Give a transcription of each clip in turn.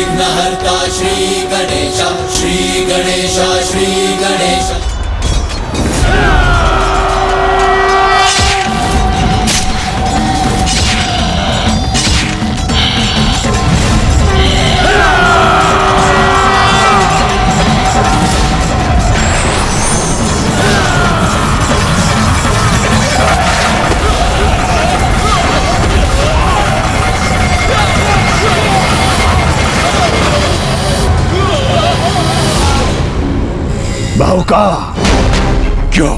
विघ्नहर्ता श्री गणेश, श्री गणेश, श्री गणेश। बाहुका, क्या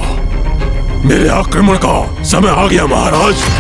मेरे आक्रमण का समय आ गया महाराज?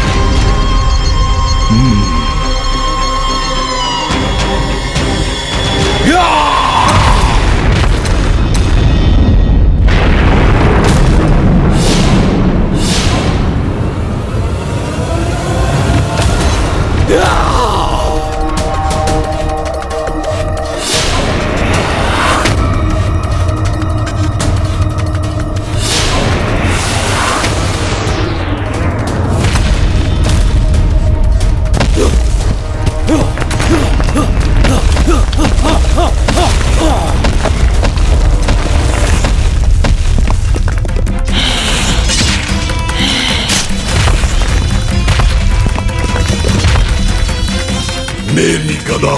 मेरी गदा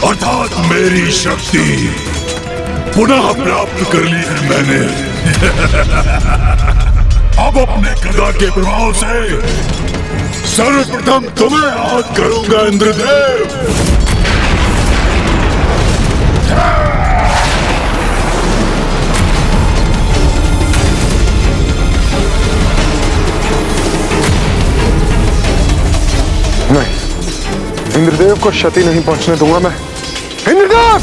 अर्थात मेरी शक्ति पुनः प्राप्त कर ली है मैंने। अब अपने गदा के प्रभाव से सर्वप्रथम तुम्हें आहत करूंगा इंद्रदेव। नहीं, इंद्रदेव को क्षति नहीं पहुंचने दूंगा मैं। इंद्रदेव!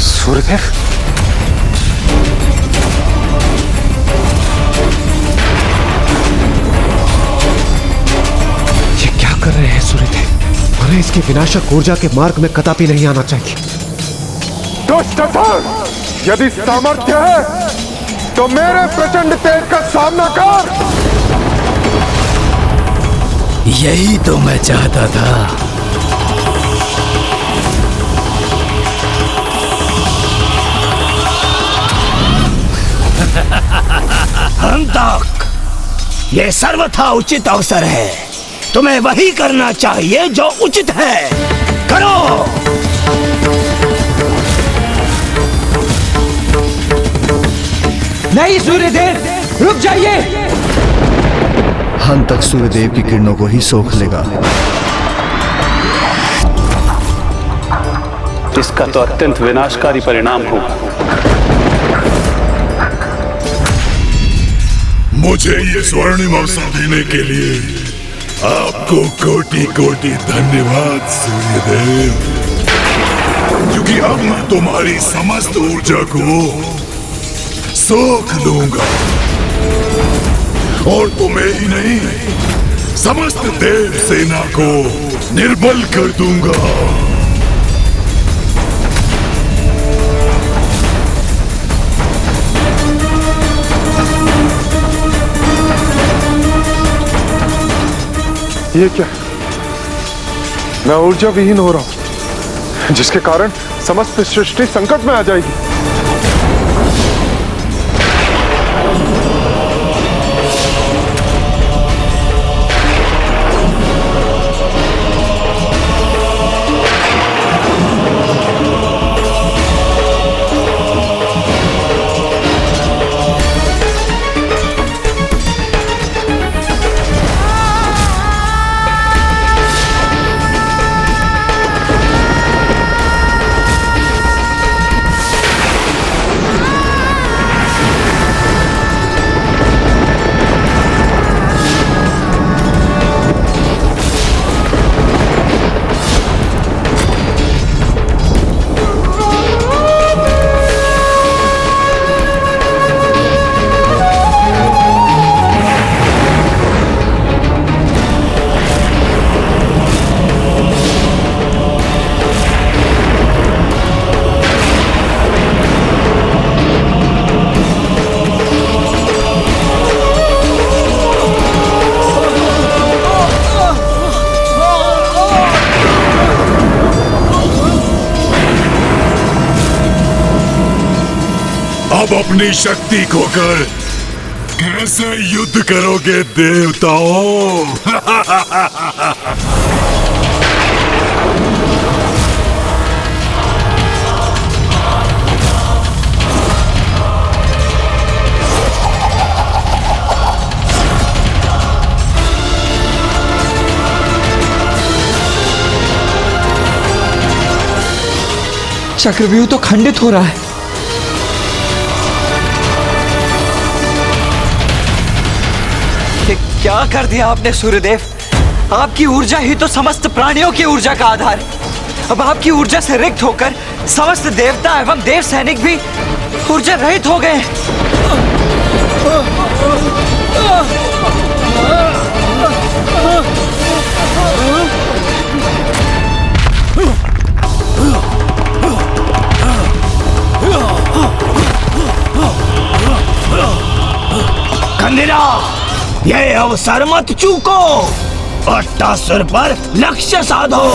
सूर्यदेव? ये क्या कर रहे हैं सूर्यदेव? हमें इसकी विनाशक ऊर्जा के मार्ग में कदापि नहीं आना चाहिए। दुष्ट असुर, यदि सामर्थ्य है तो मेरे प्रचंड तेज का सामना कर। यही तो मैं चाहता था। हंतक, ये सर्वथा उचित अवसर है। तुम्हें वही करना चाहिए जो उचित है। करो। नहीं सूर्यदेव, रुक जाइए। हंतक सूर्यदेव की किरणों को ही सोख लेगा। इसका तो अत्यंत विनाशकारी परिणाम होगा। मुझे ये स्वर्णिम अवसर देने के लिए आपको कोटि कोटि धन्यवाद सूर्यदेव, क्योंकि अब मैं तुम्हारी समस्त ऊर्जा को सोख लूंगा और तुम्हें ही नहीं समस्त देव सेना को निर्बल कर दूंगा। ये क्या? मैं ऊर्जा विहीन हो रहा हूं, जिसके कारण समस्त सृष्टि संकट में आ जाएगी। अब अपनी शक्ति खोकर कैसे युद्ध करोगे देवताओं? चक्रव्यूह तो खंडित हो रहा है। ये क्या कर दिया आपने सूर्यदेव? आपकी ऊर्जा ही तो समस्त प्राणियों की ऊर्जा का आधार है। अब आपकी ऊर्जा से रिक्त होकर समस्त देवता एवं देव सैनिक भी ऊर्जा रहित हो गए। खंडिरा, ये अवसर मत चूको। अट्टासुर पर लक्ष्य साधो।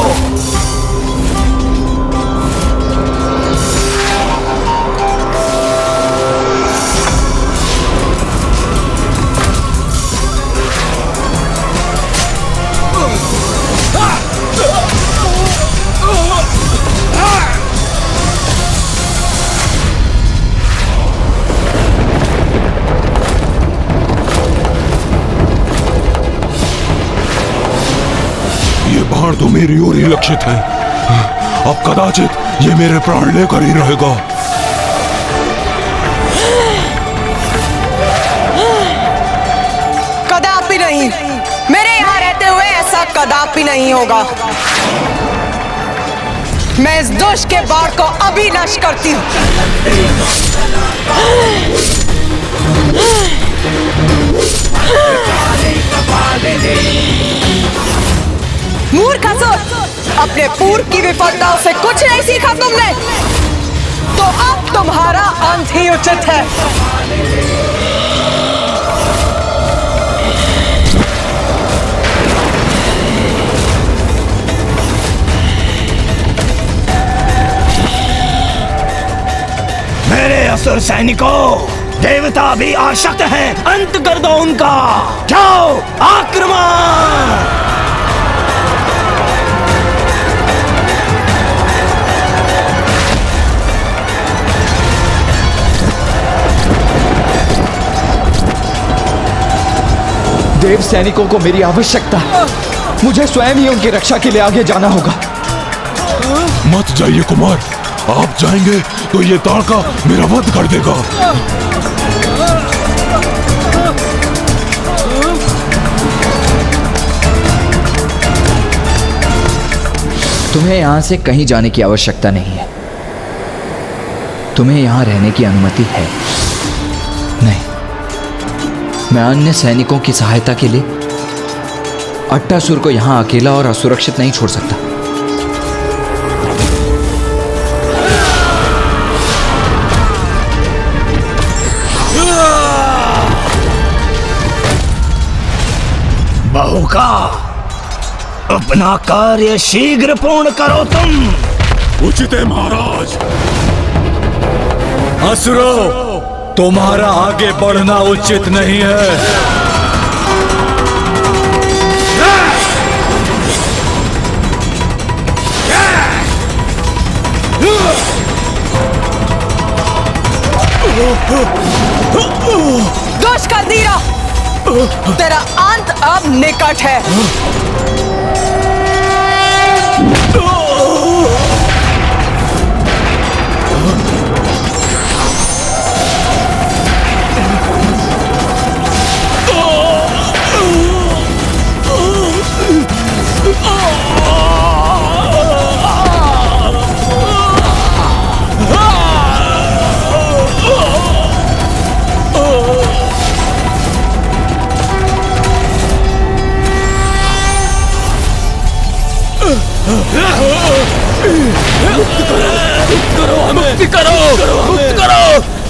बाण तो मेरी ओर ही लक्षित है। अब कदाचित ये मेरे प्राण लेकर ही रहेगा। कदापि नहीं, मेरे यहाँ रहते हुए ऐसा कदापि नहीं होगा। मैं इस दुष्ट के बाण को अभी नष्ट करती हूँ। मूर्ख असुर, अपने पूर्व की विफलताओं से कुछ नहीं सीखा तुमने, तो अब तुम्हारा अंत ही उचित है। मेरे असुर सैनिकों, देवता भी आशक्त हैं। अंत कर दो उनका। जाओ, आक्रमण! देव सैनिकों को मेरी आवश्यकता। मुझे स्वयं ही उनकी रक्षा के लिए आगे जाना होगा। मत जाइए कुमार, आप जाएंगे तो ये ताड़का मेरा वध कर देगा। तुम्हें यहां से कहीं जाने की आवश्यकता नहीं है। तुम्हें यहां रहने की अनुमति है। नहीं, मैं अन्य सैनिकों की सहायता के लिए अट्टासुर को यहां अकेला और असुरक्षित नहीं छोड़ सकता। बहु का अपना कार्य शीघ्र पूर्ण करो तुम। उचित है महाराज। असुरो, तुम्हारा आगे बढ़ना उचित नहीं है। दुष्ट खंडीरा, तेरा अंत अब निकट है।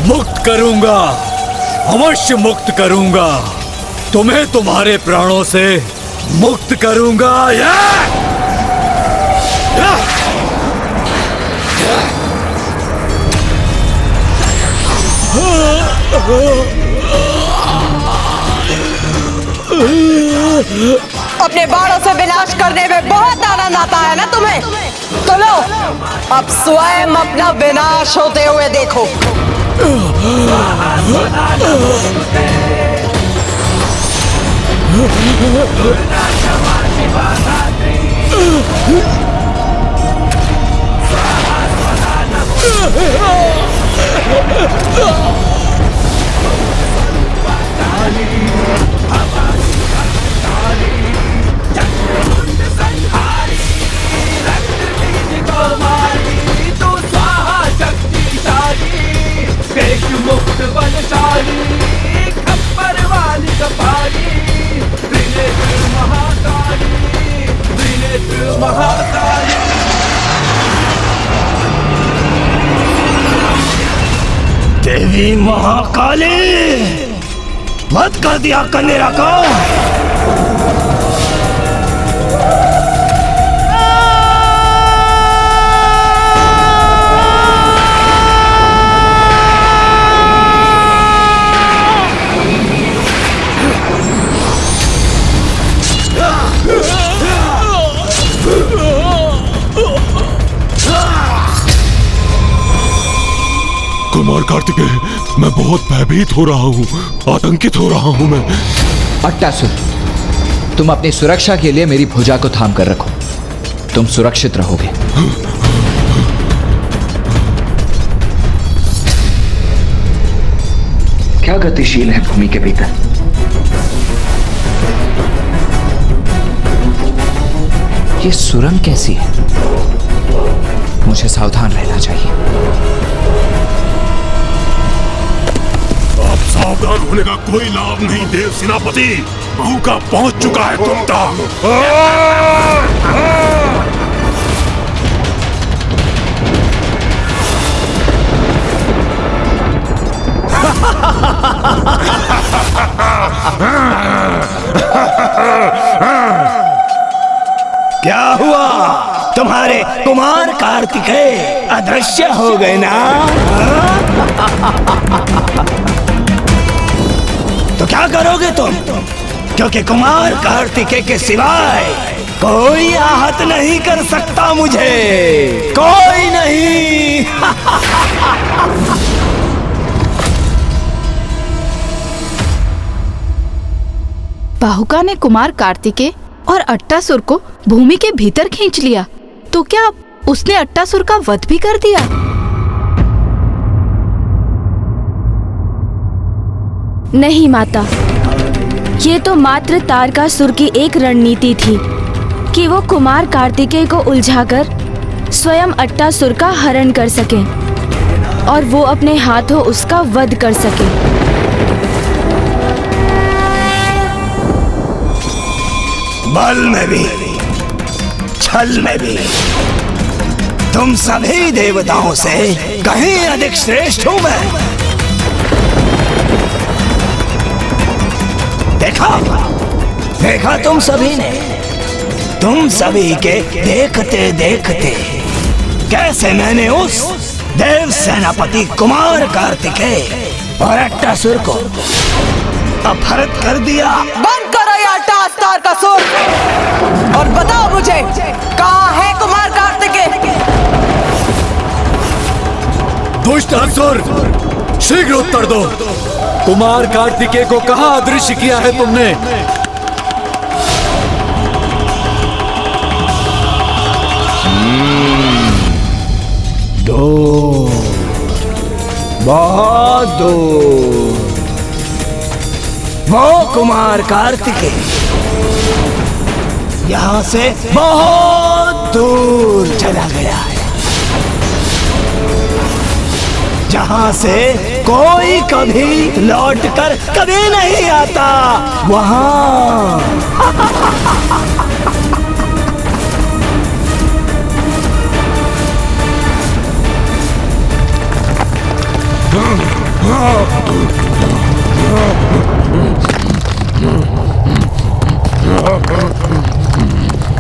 मुक्त करूंगा, अवश्य मुक्त करूंगा। तुम्हें तुम्हारे प्राणों से मुक्त करूंगा। अपने बाणों से विनाश करने में बहुत आनंद आता है ना तुम्हें? तो लो, अब स्वयं अपना विनाश होते हुए देखो। मुक्त बलशाली खप्पर वाली कपाली त्रिनेत्र महाकाली त्रिनेत्र महाकाली। देवी महाकाली, वध कर दिया कन्या का। कुमार कार्तिकेय, मैं बहुत भयभीत हो रहा हूँ, आतंकित हो रहा हूँ मैं। अट्टासुर, तुम अपनी सुरक्षा के लिए मेरी भुजा को थाम कर रखो, तुम सुरक्षित रहोगे। क्या गतिशील है भूमि के भीतर? ये सुरंग कैसी है? मुझे सावधान रहना चाहिए। सावधान होने का कोई लाभ नहीं देव सेनापति, मौका पहुंच चुका है तुम तक। क्या हुआ? तुम्हारे कुमार कार्तिकेय अदृश्य हो गए ना? तो क्या करोगे तुम? क्योंकि कुमार कार्तिकेय के सिवाय कोई आहत नहीं कर सकता मुझे, कोई नहीं। बाहुका ने कुमार कार्तिकेय और अट्टासुर को भूमि के भीतर खींच लिया, तो क्या उसने अट्टासुर का वध भी कर दिया? नहीं माता, ये तो मात्र तारकासुर की एक रणनीति थी कि वो कुमार कार्तिकेय को उलझाकर स्वयं अट्टासुर का हरण कर सके और वो अपने हाथों उसका वध कर सके। बल में भी, छल में भी तुम सभी देवताओं से कहीं अधिक श्रेष्ठ हूं मैं। देखा तुम सभी ने, तुम सभी के देखते देखते कैसे मैंने उस देव सेनापति कुमार कार्तिकेय और अट्टासुर को अपहरित कर दिया। बंद करो ये अट्टास तारकासुर और बताओ मुझे, कहाँ है कुमार कार्तिकेय? दुष्ट असुर, शीघ्र उत्तर दो। कुमार कार्तिकेय को कहाँ अदृश्य किया है तुमने? दूर, बहुत दूर वो कुमार कार्तिकेय यहाँ से बहुत दूर चला गया है, जहाँ से कोई कभी लौटकर कभी नहीं आता। वहाँ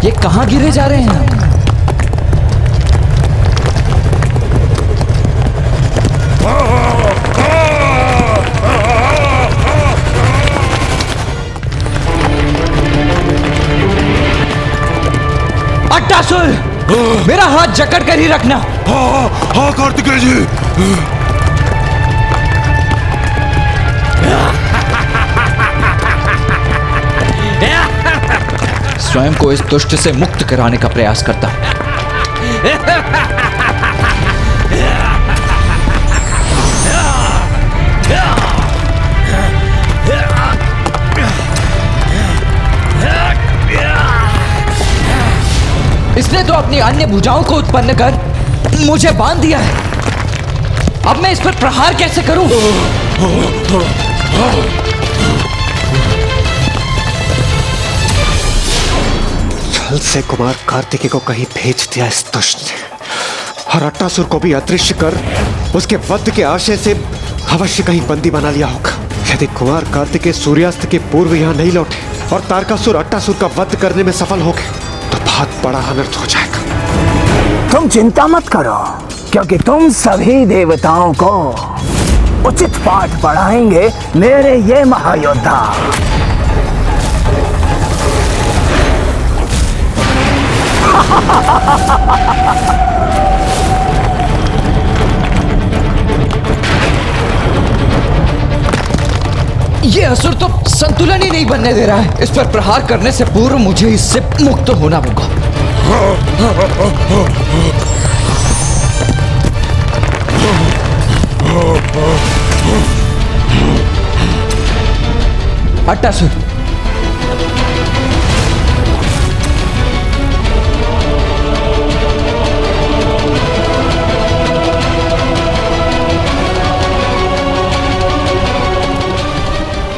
ये कहाँ गिरे जा रहे हैं? अट्टासुर, मेरा हाथ जकड़ कर ही रखना। हाँ कार्तिकेय जी। स्वयं को इस दुष्ट से मुक्त कराने का प्रयास करता हूं। इसने तो अपनी अन्य भुजाओं को उत्पन्न कर मुझे बांध दिया है। अब मैं इस पर प्रहार कैसे करूं? छल से कुमार कार्तिकेय को कहीं भेज दिया इस दुष्ट ने, और अट्टासुर को भी अदृश्य कर उसके वध के आशय से अवश्य कहीं बंदी बना लिया होगा। यदि कुमार कार्तिकेय सूर्यास्त के पूर्व यहाँ नहीं लौटे और तारकासुर अट्टासुर का वध करने में सफल हो गए तो बहुत बड़ा अनर्थ हो जाएगा। तुम चिंता मत करो, क्योंकि तुम सभी देवताओं को उचित पाठ पढ़ाएंगे मेरे ये महायोद्धा। ये असुर तो संतुलन ही नहीं बनने दे रहा है। इस पर प्रहार करने से पूर्व मुझे इससे मुक्त होना होगा। अट्टासुर,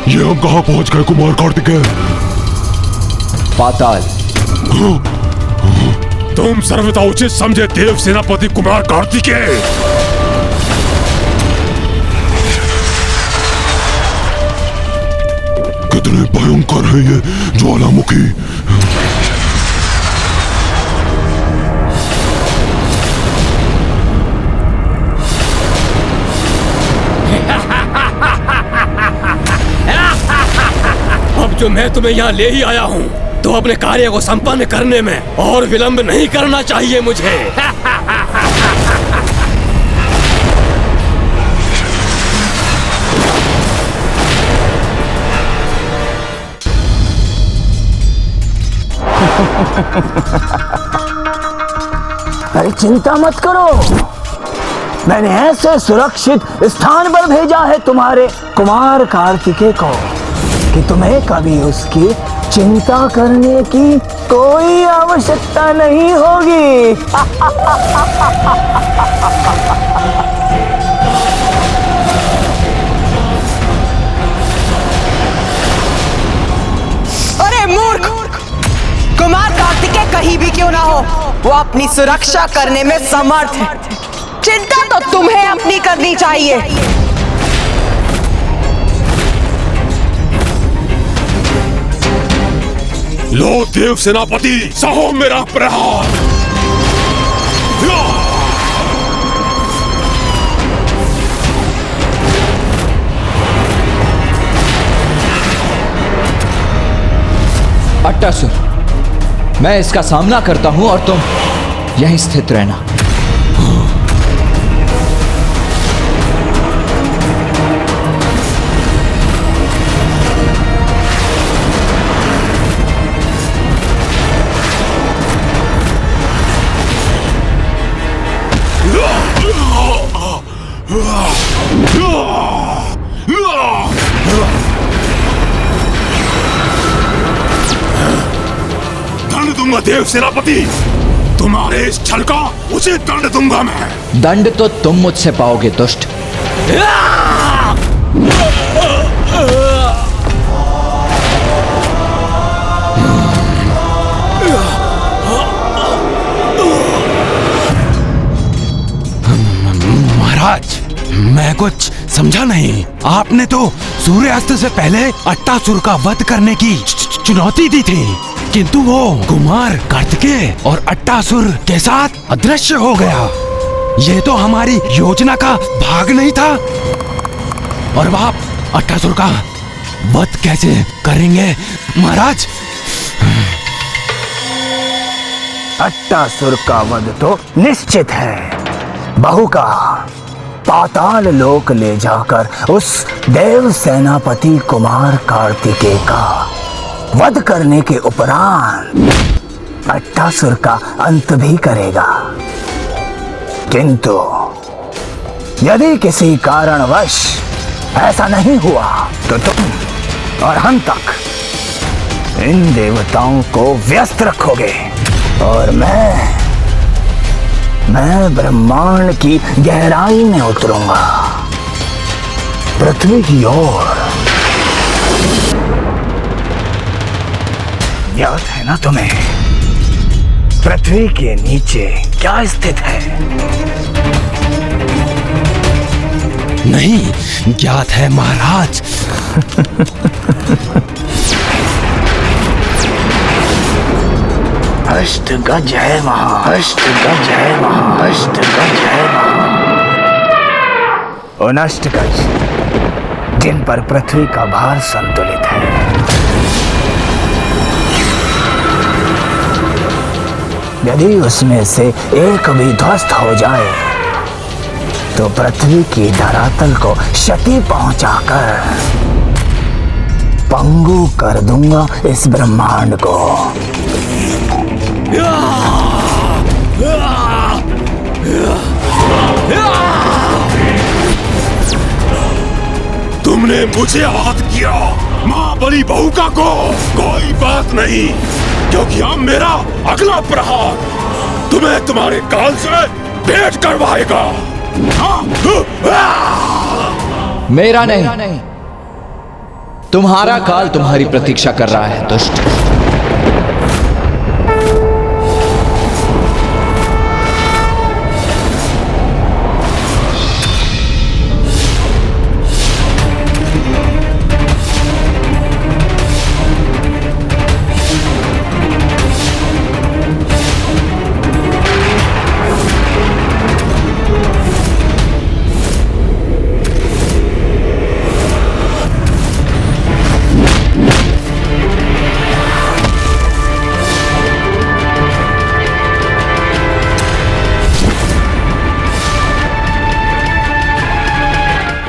ये हम कहाँ पहुंच गए कुमार कार्तिकेय? पाताल। तुम सर्वथा उचित समझे देव सेनापति कुमार कार्तिकेय। कितने भयंकर है ये ज्वालामुखी। अब जो मैं तुम्हें यहाँ ले ही आया हूँ, तो अपने कार्य को संपन्न करने में और विलंब नहीं करना चाहिए मुझे। अरे चिंता मत करो, मैंने ऐसे सुरक्षित स्थान पर भेजा है तुम्हारे कुमार कार्तिकेय को कि तुम्हें कभी उसकी चिंता करने की कोई आवश्यकता नहीं होगी। अरे मूर्ख! कुमार कार्तिकेय कहीं भी क्यों ना हो, वो अपनी सुरक्षा करने में समर्थ है। चिंता तो तुम्हें अपनी करनी चाहिए। लो देव सेनापति, सहो मेरा प्रहार। अट्टासुर, मैं इसका सामना करता हूं और तुम यहीं स्थित रहना। दंड दूंगा देव सेनापति, तुम्हारे इस छल का उचित दंड दूंगा मैं। दंड तो तुम मुझसे पाओगे दुष्ट। महाराज, मैं कुछ समझा नहीं। आपने तो सूर्यास्त से पहले अट्टासुर का वध करने की चुनौती दी थी, किंतु वो कुमार कार्तिकेय और अट्टासुर के साथ अदृश्य हो गया। ये तो हमारी योजना का भाग नहीं था। और अब आप अट्टासुर का वध कैसे करेंगे महाराज? अट्टासुर का वध तो निश्चित है। बहू का पाताल लोक ले जाकर उस देव सेनापति कुमार कार्तिकेय का वध करने के उपरांत अट्टासुर का अंत भी करेगा। किंतु यदि किसी कारणवश ऐसा नहीं हुआ तो तुम और हम तक इन देवताओं को व्यस्त रखोगे और मैं ब्रह्मांड की गहराई में उतरूंगा, पृथ्वी की ओर। याद है ना तुम्हें पृथ्वी के नीचे क्या स्थित है? नहीं ज्ञात है महाराज। अष्टगज है वहां, अष्टगज है वहां, अष्टगज है वहां। उन अष्टगज जिन पर पृथ्वी का भार संतुलित है। यदि उसमें से एक भी ध्वस्त हो जाए तो पृथ्वी की धरातल को क्षति पहुंचाकर पंगु कर दूंगा इस ब्रह्मांड को। तुमने मुझे आहत किया मां बड़ी बहुका को, कोई बात नहीं, क्योंकि अब मेरा अगला प्रहार तुम्हें तुम्हारे काल से भेंट करवाएगा। मेरा नहीं, तुम्हारा काल तुम्हारी प्रतीक्षा कर रहा है दुष्ट।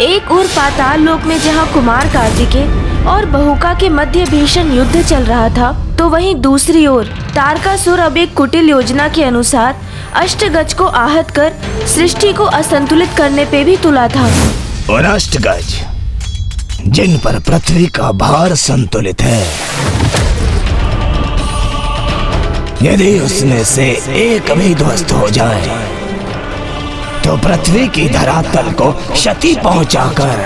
एक और पाताल लोक में जहां कुमार कार्तिकेय और बहुका के मध्य भीषण युद्ध चल रहा था, तो वहीं दूसरी ओर तारकासुर अब एक कुटिल योजना के अनुसार अष्टगज को आहत कर सृष्टि को असंतुलित करने पे भी तुला था। और अष्टगज जिन पर पृथ्वी का भार संतुलित है, यदि उसमें से एक भी ध्वस्त हो जाए तो पृथ्वी की धरातल को क्षति पहुंचाकर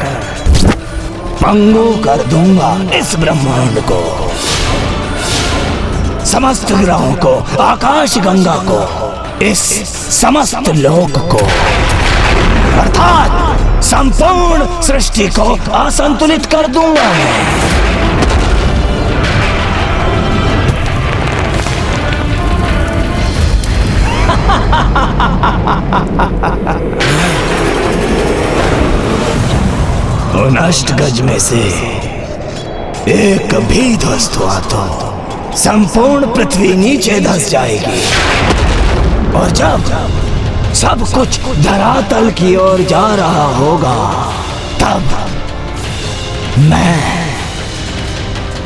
पंगु कर दूंगा इस ब्रह्मांड को, समस्त ग्रहों को, आकाश गंगा को, इस समस्त लोक को, अर्थात संपूर्ण सृष्टि को असंतुलित कर दूंगा मैं। उन अष्टगज में से एक भी ध्वस्त हुआ तो संपूर्ण पृथ्वी नीचे धंस जाएगी, और जब सब कुछ धरातल की ओर जा रहा होगा तब मैं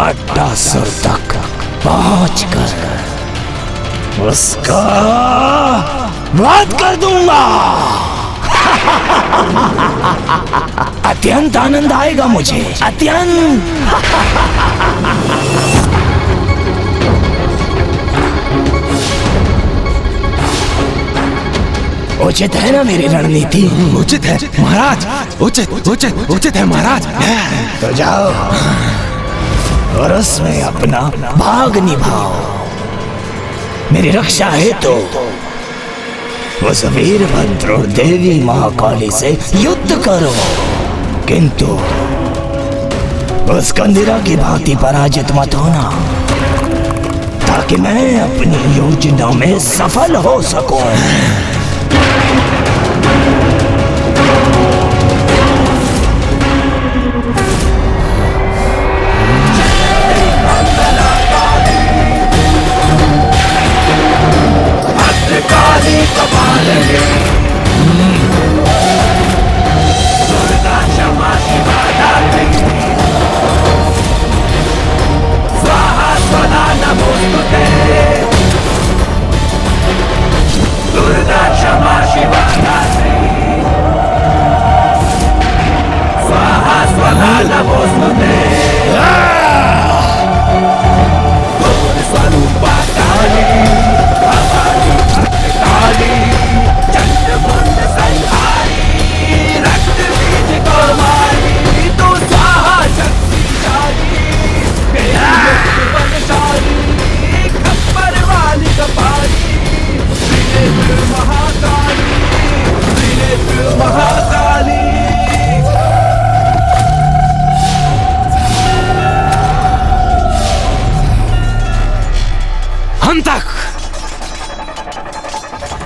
अट्टासुर तक पहुंचकर उसका वध कर दूंगा। अत्यंत आनंद आएगा मुझे, अत्यंत। उचित है ना मेरी रणनीति? उचित है महाराज, उचित उचित उचित है महाराज। तो जाओ और उसमें अपना भाग निभाओ। मेरी रक्षा है तो उस वीरभद्र और देवी महाकाली से युद्ध करो, किंतु उस कंदिरा की भांति पराजित मत होना, ताकि मैं अपनी योजना में सफल हो सकूं।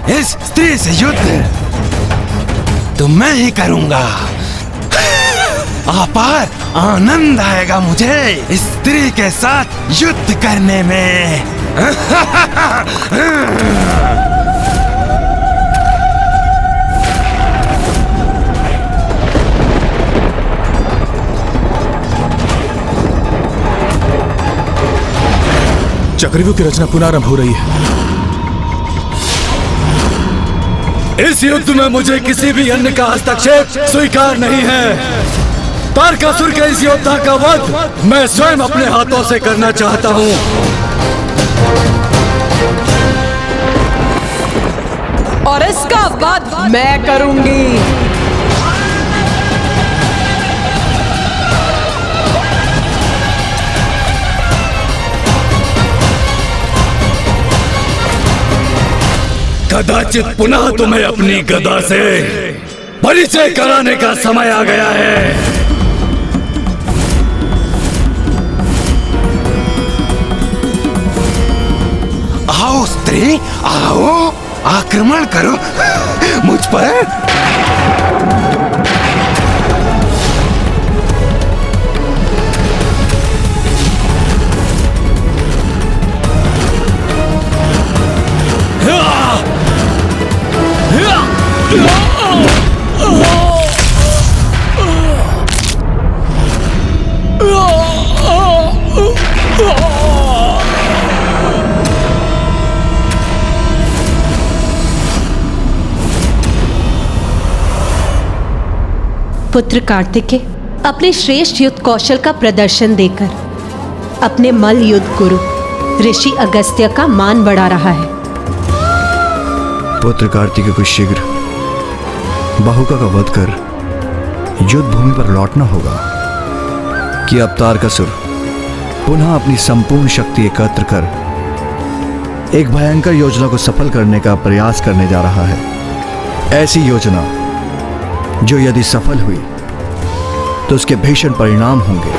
इस स्त्री से युद्ध तो मैं ही करूंगा। अपार आनंद आएगा मुझे इस स्त्री के साथ युद्ध करने में। चक्रव्यूह की रचना पुनरारंभ हो रही है। इस युद्ध में मुझे किसी भी अन्य का हस्तक्षेप स्वीकार नहीं है। तारकासुर के इस योद्धा का वध मैं स्वयं अपने हाथों से करना चाहता हूँ। और इसका वध मैं करूंगी। कदाचित पुनः तुम्हें अपनी गदा से परिचय कराने का समय आ गया है। आओ स्त्री, आओ, आक्रमण करो मुझ पर। पुत्र कार्तिकेय अपने श्रेष्ठ युद्ध कौशल का प्रदर्शन देकर अपने मल्ल युद्ध गुरु ऋषि अगस्त्य का मान बढ़ा रहा है। पुत्र कार्तिकेय को शीघ्र बाहुका का वध कर युद्ध भूमि पर लौटना होगा कि अब तारकासुर पुनः अपनी संपूर्ण शक्ति एकत्र कर एक भयंकर योजना को सफल करने का प्रयास करने जा रहा है। ऐसी योजना जो यदि सफल हुई तो उसके भीषण परिणाम होंगे।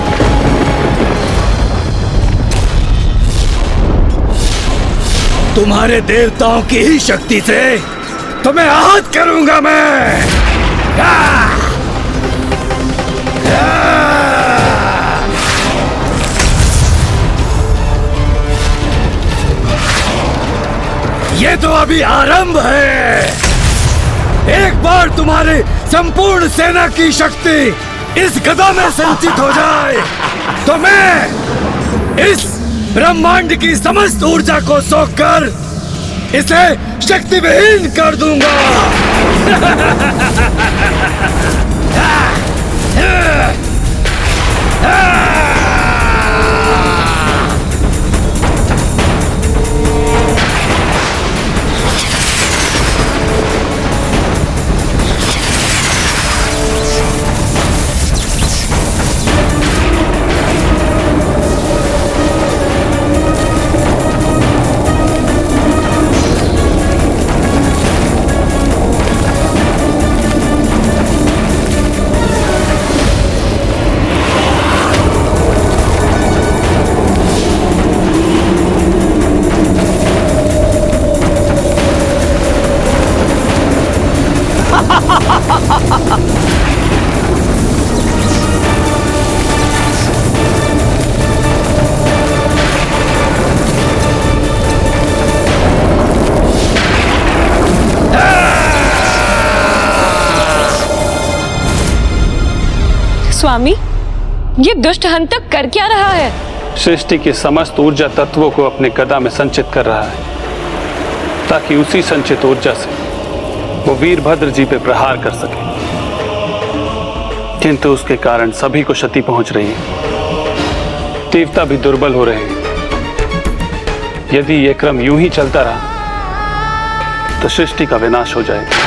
तुम्हारे देवताओं की ही शक्ति से तुम्हें आहत करूंगा मैं। ये तो अभी आरंभ है। एक बार तुम्हारी संपूर्ण सेना की शक्ति इस गदा में संचित हो जाए तो मैं इस ब्रह्मांड की समस्त ऊर्जा को सोखकर इसे शक्ति विहीन कर दूंगा। स्वामी, ये दुष्ट हंतक कर क्या रहा है? सृष्टि के समस्त ऊर्जा तत्वों को अपने गदा में संचित कर रहा है ताकि उसी संचित ऊर्जा से वो वीरभद्र जी पे प्रहार कर सके। किंतु उसके कारण सभी को क्षति पहुंच रही है। देवता भी दुर्बल हो रहे हैं। यदि ये क्रम यूं ही चलता रहा तो सृष्टि का विनाश हो जाएगा।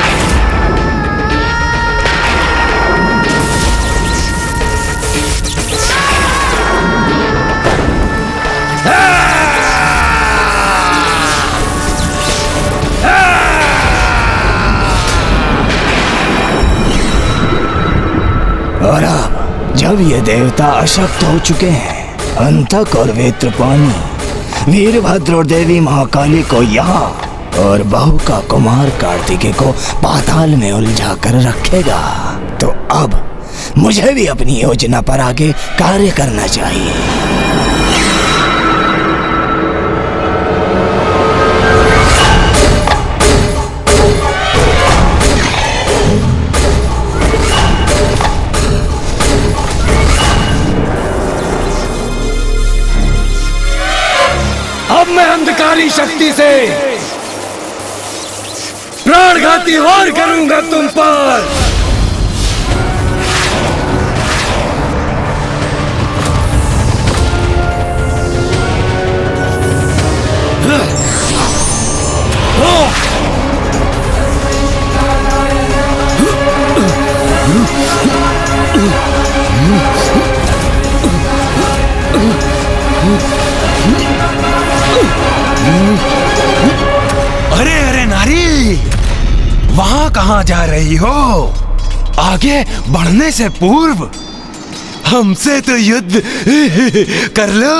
और अब जब ये देवता अशक्त हो चुके हैं, अंतक और वेत्रपाणी वीरभद्र और देवी महाकाली को यहाँ और बहू का कुमार कार्तिकेय को पाताल में उलझा कर रखेगा। तो अब मुझे भी अपनी योजना पर आगे कार्य करना चाहिए। अब मैं अंधकारी शक्ति से प्राणघाती वार करूंगा तुम पर। अरे अरे नारी, वहां कहां जा रही हो? आगे बढ़ने से पूर्व हमसे तो युद्ध कर लो।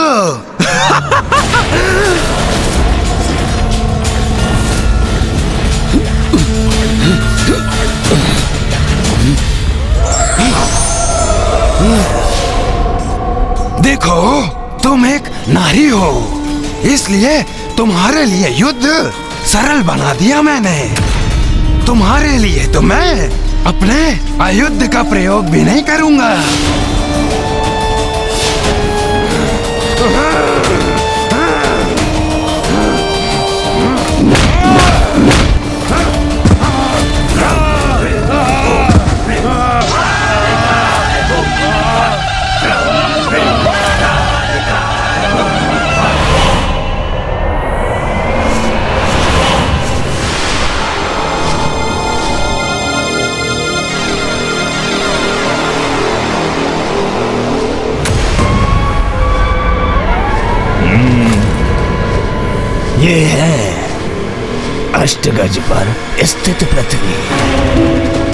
देखो, तुम एक नारी हो, इसलिए तुम्हारे लिए युद्ध सरल बना दिया मैंने। तुम्हारे लिए तो मैं अपने आयुध का प्रयोग भी नहीं करूंगा। ये है अष्टगज पर स्थित पृथ्वी।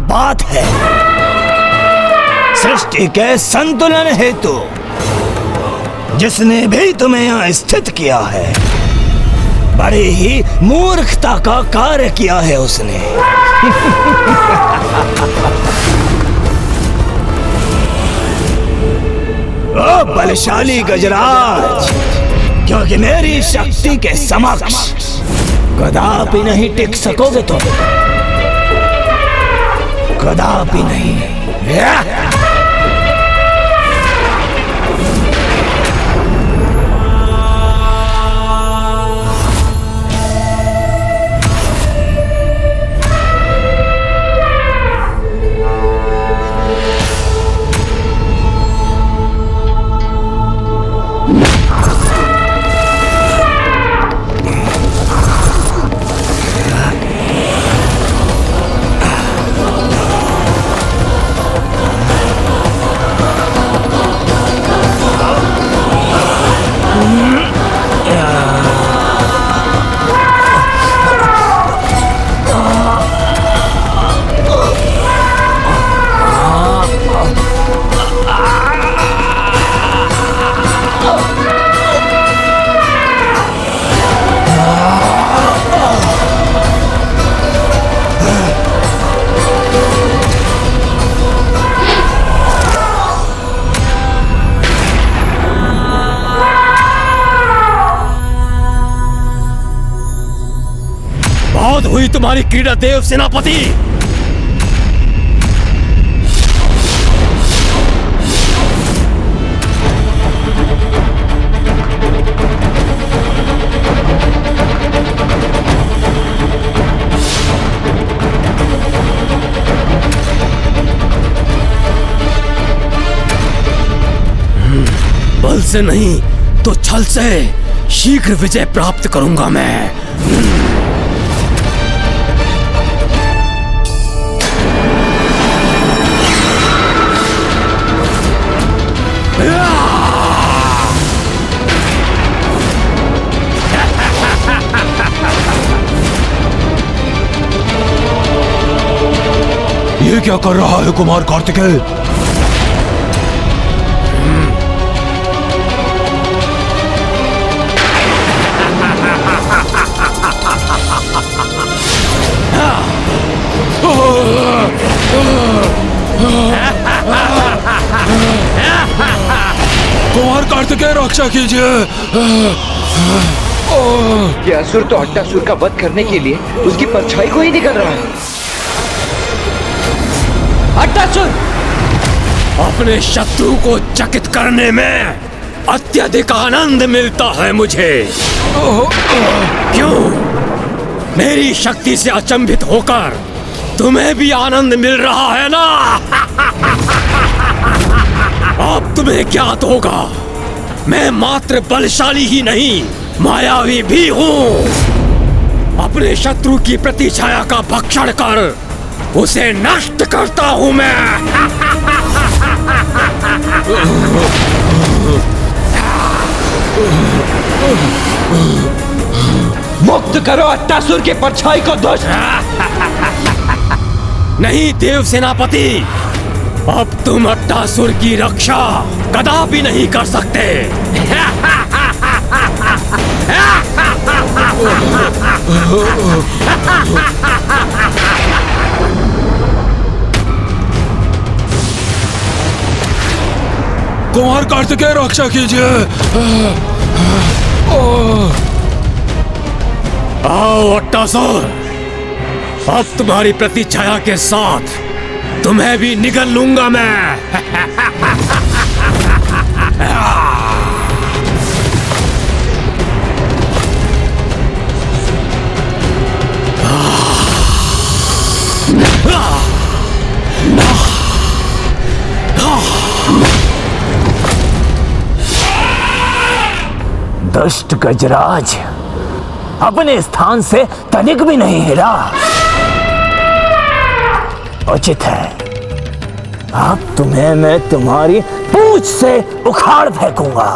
बात है, सृष्टि के संतुलन हेतु जिसने भी तुम्हें यहाँ स्थित किया है, बड़ी ही मूर्खता का कार्य किया है उसने। ओ बलशाली गजराज, क्योंकि मेरी शक्ति के समक्ष कदापि नहीं टिक सकोगे तुम, कदापि नहीं। हुई तुम्हारी क्रीड़ा देव सेनापति। से नहीं तो छल से शीघ्र विजय प्राप्त करूंगा मैं। ये क्या कर रहा है कुमार कार्तिकेय? कुमार कार्तिकेय रक्षा कीजिए। ये असुर तो अट्टासुर का वध करने के लिए उसकी परछाई को ही निकल रहा है। अट्टासुर, अपने शत्रु को चकित करने में अत्यधिक आनंद मिलता है मुझे। क्यों? मेरी शक्ति से अचंभित होकर तुम्हें भी आनंद मिल रहा है ना? अब तुम्हें ज्ञात होगा, मैं मात्र बलशाली ही नहीं, मायावी भी हूँ। अपने शत्रु की प्रतिछाया का भक्षण कर उसे नष्ट करता हूँ मैं। मुक्त करो अट्टासुर के परछाई को दुष्ट। नहीं देव सेनापति, अब तुम अट्टासुर की रक्षा कदापि नहीं कर सकते। कुमार कार्तिकेय रक्षा कीजिए। आओ अट्टासुर, अब तुम्हारी प्रतिछाया के साथ तुम्हें भी निगल लूंगा मैं। दुष्ट गजराज, अपने स्थान से तनिक भी नहीं हिला। उचित है, अब तुम्हें मैं तुम्हारी पूंछ से उखाड़ फेंकूंगा।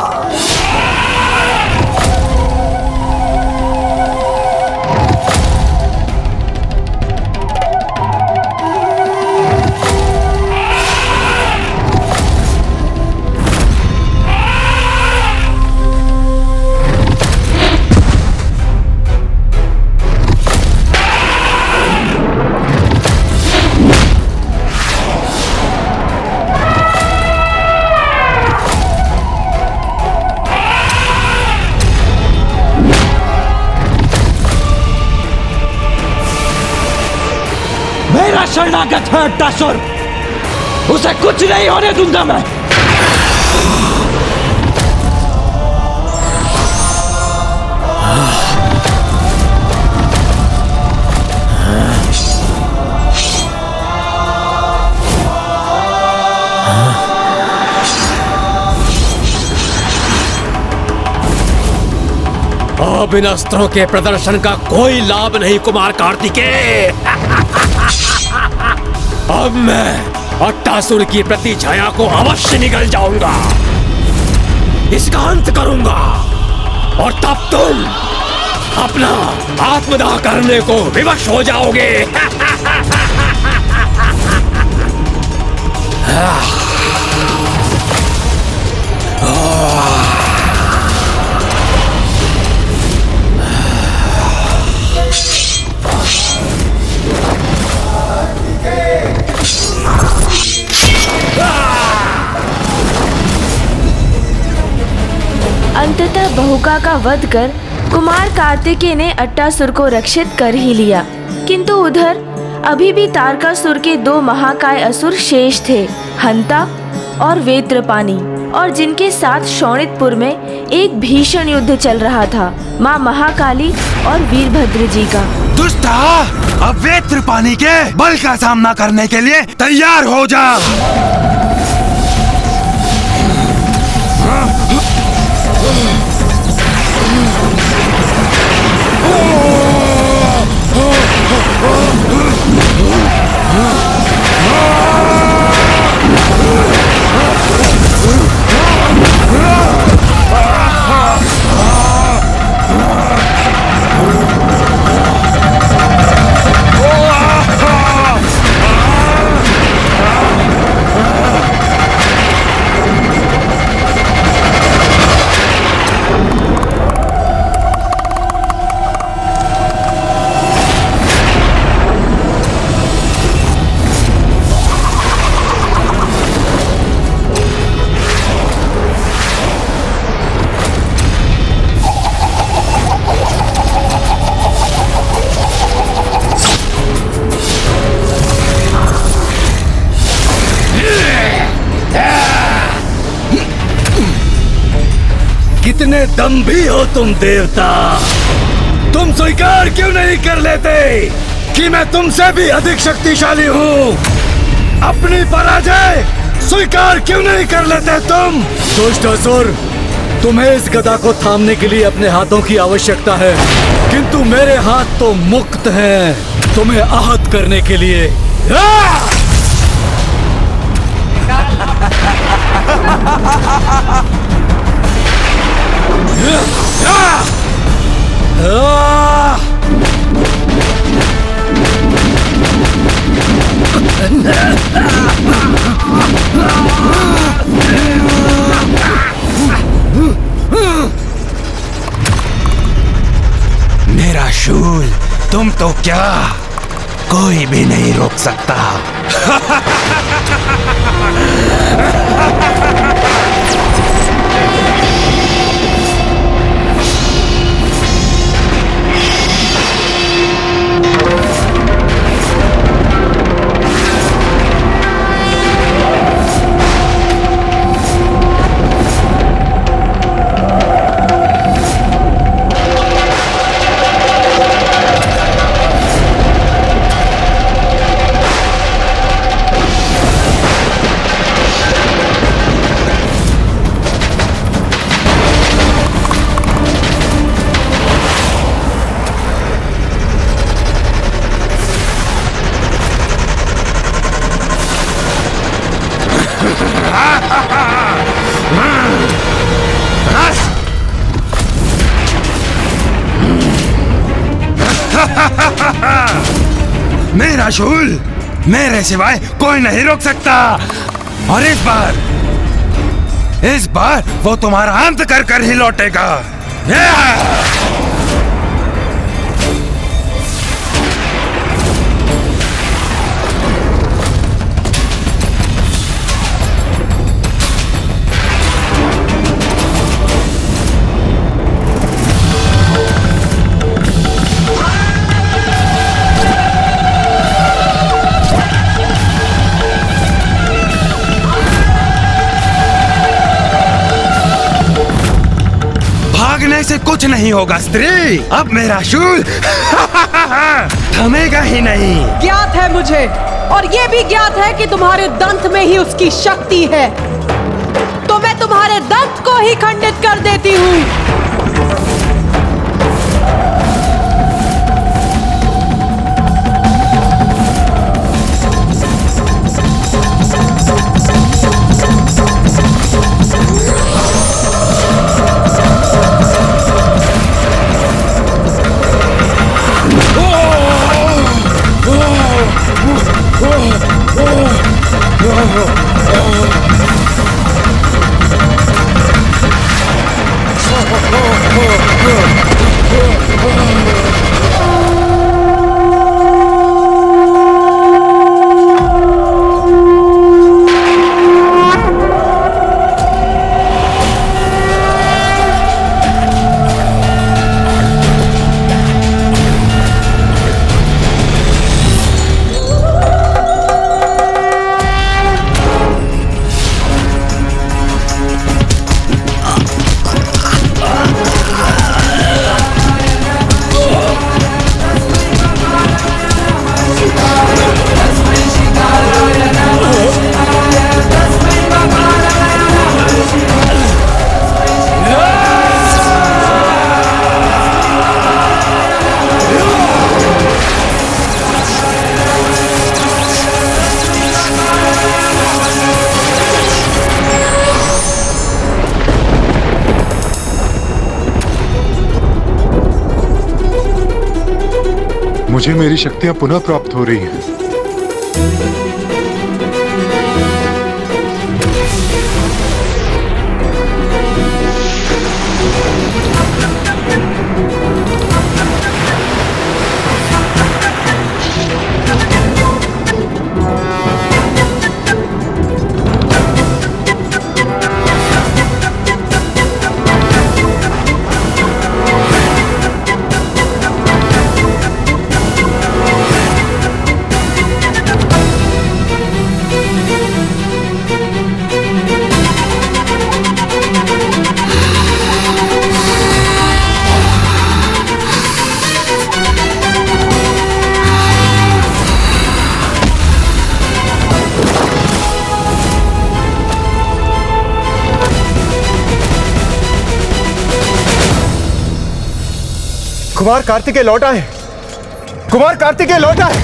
मेरा शरणागत है अट्टासुर, उसे कुछ नहीं होने दूंगा मैं। अब इन अस्त्रों के प्रदर्शन का कोई लाभ नहीं कुमार कार्तिकेय। अब मैं अट्टासुर की प्रतिछाया को अवश्य निगल जाऊंगा, इसका अंत करूंगा, और तब तुम अपना आत्मदाह करने को विवश हो जाओगे। अंततः बहुका का वध कर कुमार कार्तिकेय ने अट्टासुर को रक्षित कर ही लिया, किंतु उधर अभी भी तारकासुर के दो महाकाय असुर शेष थे, हंता और वेत्रपानी, और जिनके साथ शोणितपुर में एक भीषण युद्ध चल रहा था माँ महाकाली और वीरभद्र जी का। दुष्टा, अब वेत्रपानी के बल का सामना करने के लिए तैयार हो जा। कितने दम्भी हो तुम देवता! तुम स्वीकार क्यों नहीं कर लेते कि मैं तुमसे भी अधिक शक्तिशाली हूँ? अपनी पराजय स्वीकार क्यों नहीं कर लेते तुम? दुष्ट असुर, तुम्हें इस गदा को थामने के लिए अपने हाथों की आवश्यकता है, किंतु मेरे हाथ तो मुक्त हैं तुम्हें आहत करने के लिए। मेरा शूल तुम तो क्या कोई भी नहीं रोक सकता। मेरा शूल मेरे सिवाय कोई नहीं रोक सकता, और इस बार वो तुम्हारा अंत कर कर ही लौटेगा। से कुछ नहीं होगा स्त्री, अब मेरा शूल थमेगा ही नहीं। ज्ञात है मुझे, और ये भी ज्ञात है कि तुम्हारे दंत में ही उसकी शक्ति है, तो मैं तुम्हारे दंत को ही खंडित कर देती हूँ। मुझे मेरी शक्तियां पुनः प्राप्त हो रही हैं। कुमार कार्तिकेय लौट आए। कुमार कार्तिकेय लौट आए।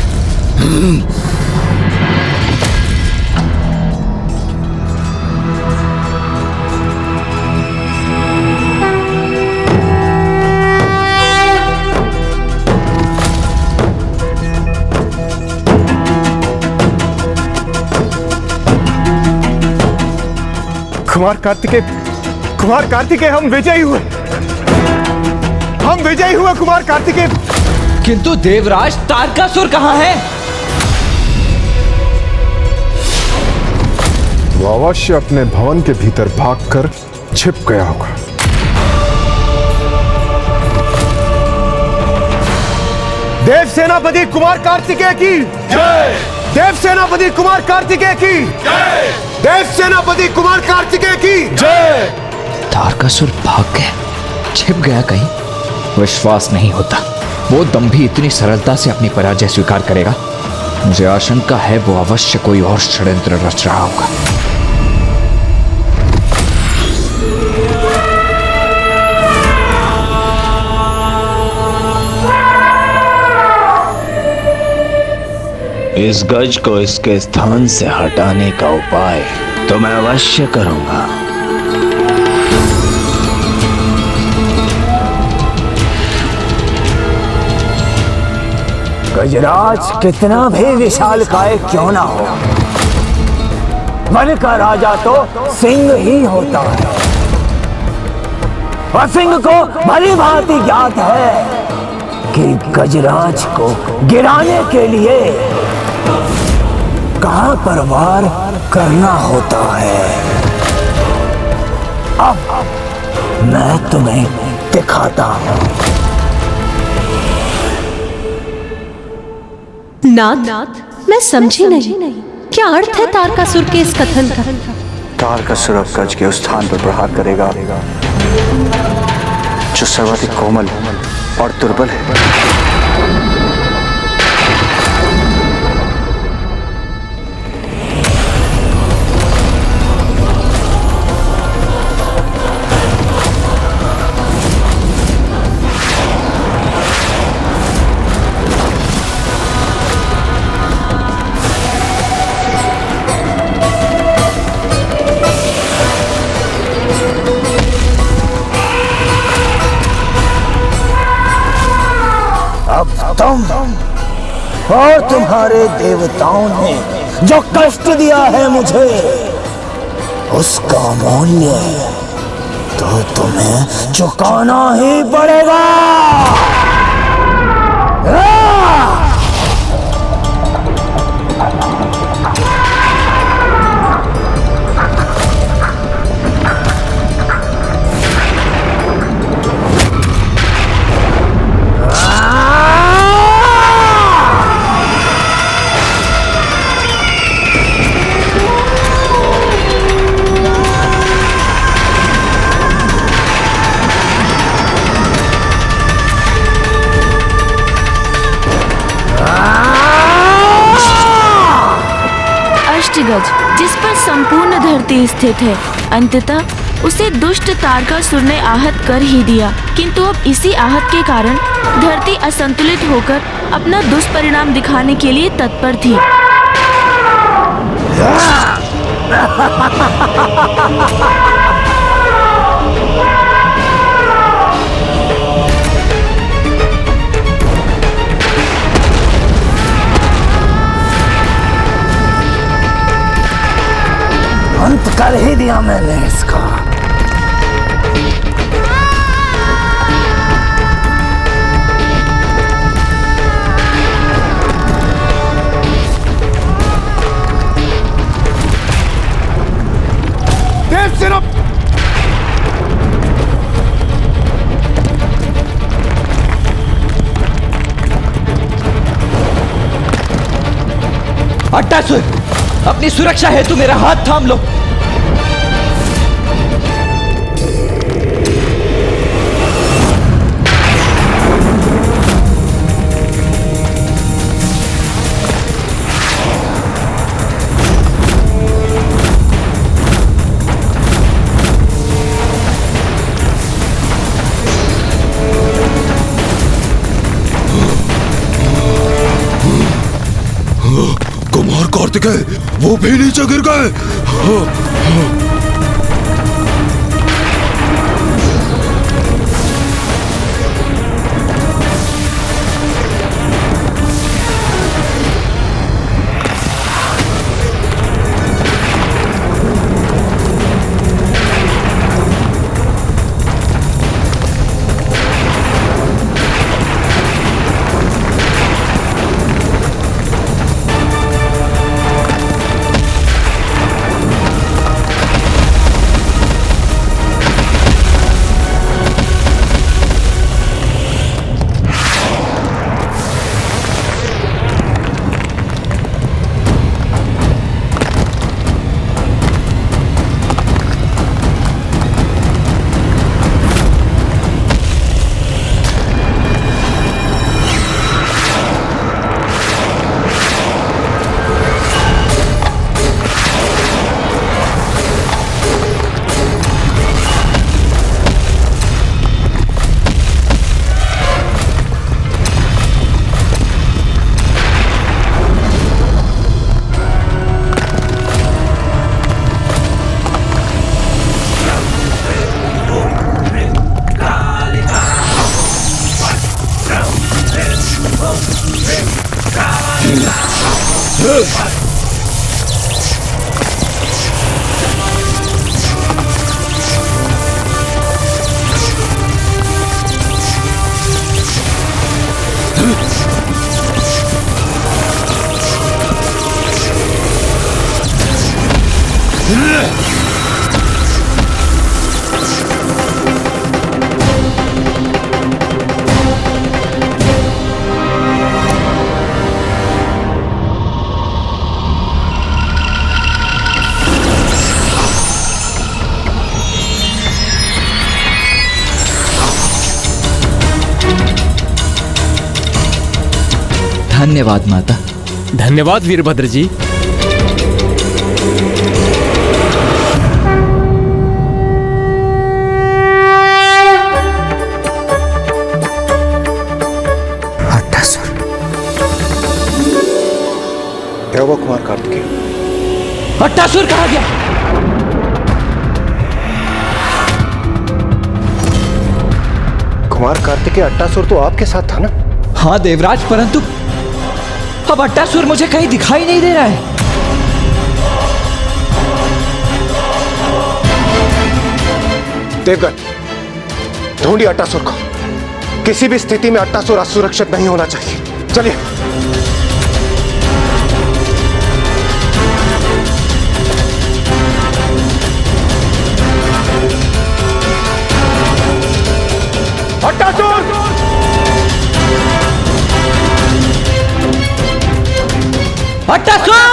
कुमार कार्तिकेय हम विजयी हुए। हम विजयी हुए कुमार कार्तिकेय। किंतु देवराज तारकासुर कहाँ है? वो अवश्य अपने भवन के भीतर भागकर छिप गया होगा। देव सेनापति कुमार कार्तिकेय की जय। देव सेनापति कुमार कार्तिकेय की जय। देव सेनापति कुमार कार्तिकेय की जय। तारकासुर भाग गया, छिप गया कहीं? विश्वास नहीं होता वो दंभी इतनी सरलता से अपनी पराजय स्वीकार करेगा। मुझे आशंका है वो अवश्य कोई और षड्यंत्र रच रहा होगा। इस गज को इसके स्थान से हटाने का उपाय तो मैं अवश्य करूंगा। गजराज कितना भी विशालकाय क्यों ना हो, वन का राजा तो सिंह ही होता है। और सिंह को भली भांति ज्ञात है कि गजराज को गिराने के लिए कहां पर वार करना होता है। अब मैं तुम्हें दिखाता हूं। नाथ, मैं समझी नहीं, क्या अर्थ है तारकासुर के इस कथन का? तारकासुर अब गज के उस स्थान पर प्रहार करेगा जो सर्वाधिक कोमल और दुर्बल है। तुम और तुम्हारे देवताओं ने जो कष्ट दिया है मुझे, उसका मूल्य तो तुम्हें चुकाना ही पड़ेगा। अष्टगज जिस पर संपूर्ण धरती स्थित है, अंततः उसे दुष्ट तारकासुर ने आहत कर ही दिया। किंतु अब इसी आहत के कारण धरती असंतुलित होकर अपना दुष्परिणाम दिखाने के लिए तत्पर थी। कर ही दिया मैंने इसका। सिर्फ अट्टासुर, अपनी सुरक्षा हेतु मेरा हाथ थाम लो। कुमार कार्तिकेय वो भी नीचे गिर गए। धन्यवाद माता। धन्यवाद वीरभद्र जी। अट्टासुर, क्या हुआ कुमार कार्तिकेय? अट्टासुर कहाँ गया? कुमार कार्तिकेय, अट्टासुर तो आपके साथ था ना? हाँ देवराज, परंतु अब अट्टासुर मुझे कहीं दिखाई नहीं दे रहा है। देवगन, ढूंढिए अट्टासुर को। किसी भी स्थिति में अट्टासुर असुरक्षित नहीं होना चाहिए। चलिए। अट्टासुर! अट्टासुर!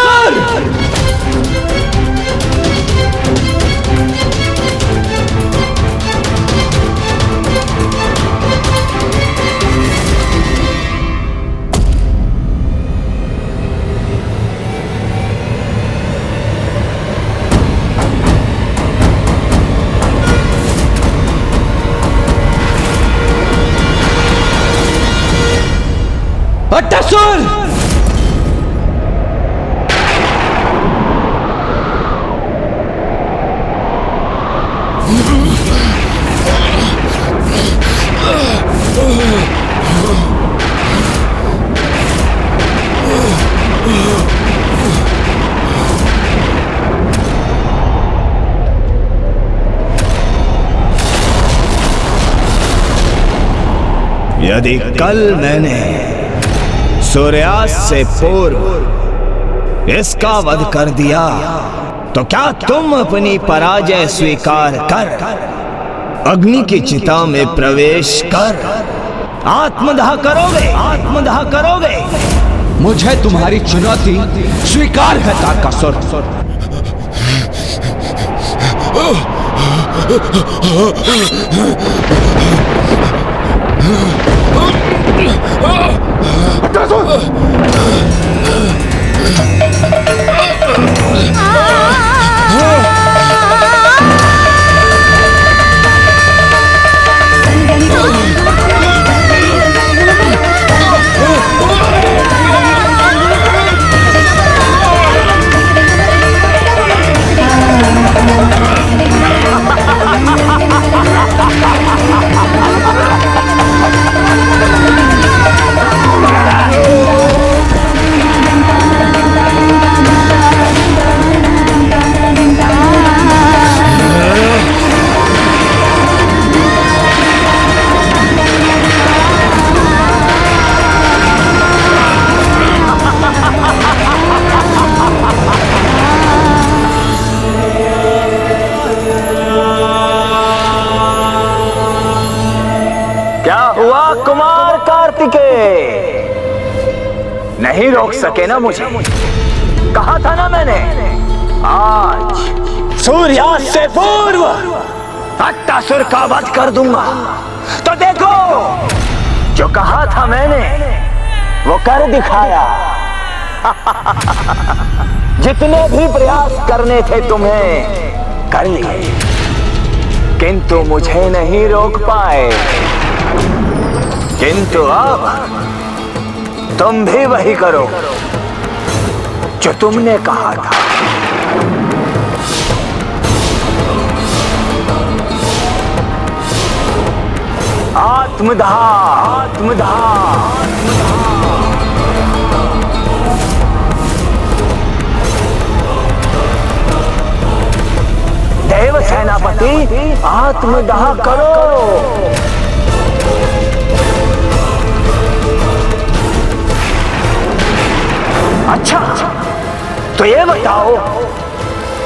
अट्टासुर! यदि कल मैंने सूर्यास्त से पूर्व इसका वध कर दिया तो क्या तुम अपनी पराजय स्वीकार कर अग्नि की चिता में प्रवेश कर आत्मदाह करोगे? आत्मदाह करोगे? मुझे तुम्हारी चुनौती स्वीकार है तारकासुर। कुमार कार्तिकेय नहीं रोक सके ना मुझे। कहा था ना मैंने, आज सूर्यास्त से पूर्व अट्टासुर का वध कर दूंगा। तो देखो, जो कहा था मैंने वो कर दिखाया। जितने भी प्रयास करने थे तुम्हें कर लिए, किंतु मुझे नहीं रोक पाए। किंतु अब तुम भी वही करो जो तुमने कहा था। आत्मदाह, आत्मदाह। देव सेनापति, आत्मदाह करो। अच्छा, तो ये बताओ,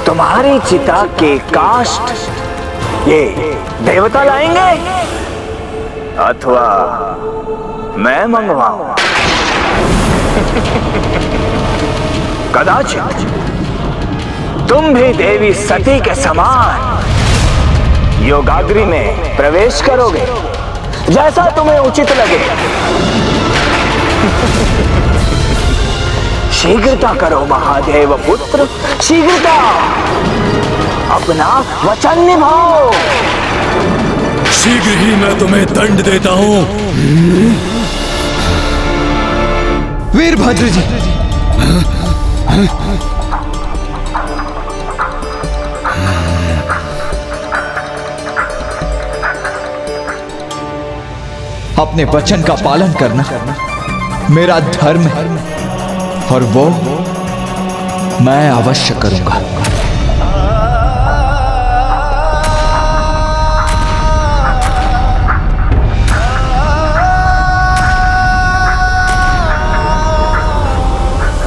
तुम्हारी चिता के काष्ठ ये देवता लाएंगे अथवा मैं मंगवाऊं? कदाचित तुम भी देवी सती के समान योगाग्नि में प्रवेश करोगे, जैसा तुम्हें उचित लगे। शीघ्रता करो महादेव पुत्र, शीघ्रता, अपना वचन निभाओ। शीघ्र ही मैं तुम्हें दंड देता हूँ। वीरभद्र जी, अपने वचन का पालन करना मेरा धर्म है और वो मैं अवश्य करूंगा।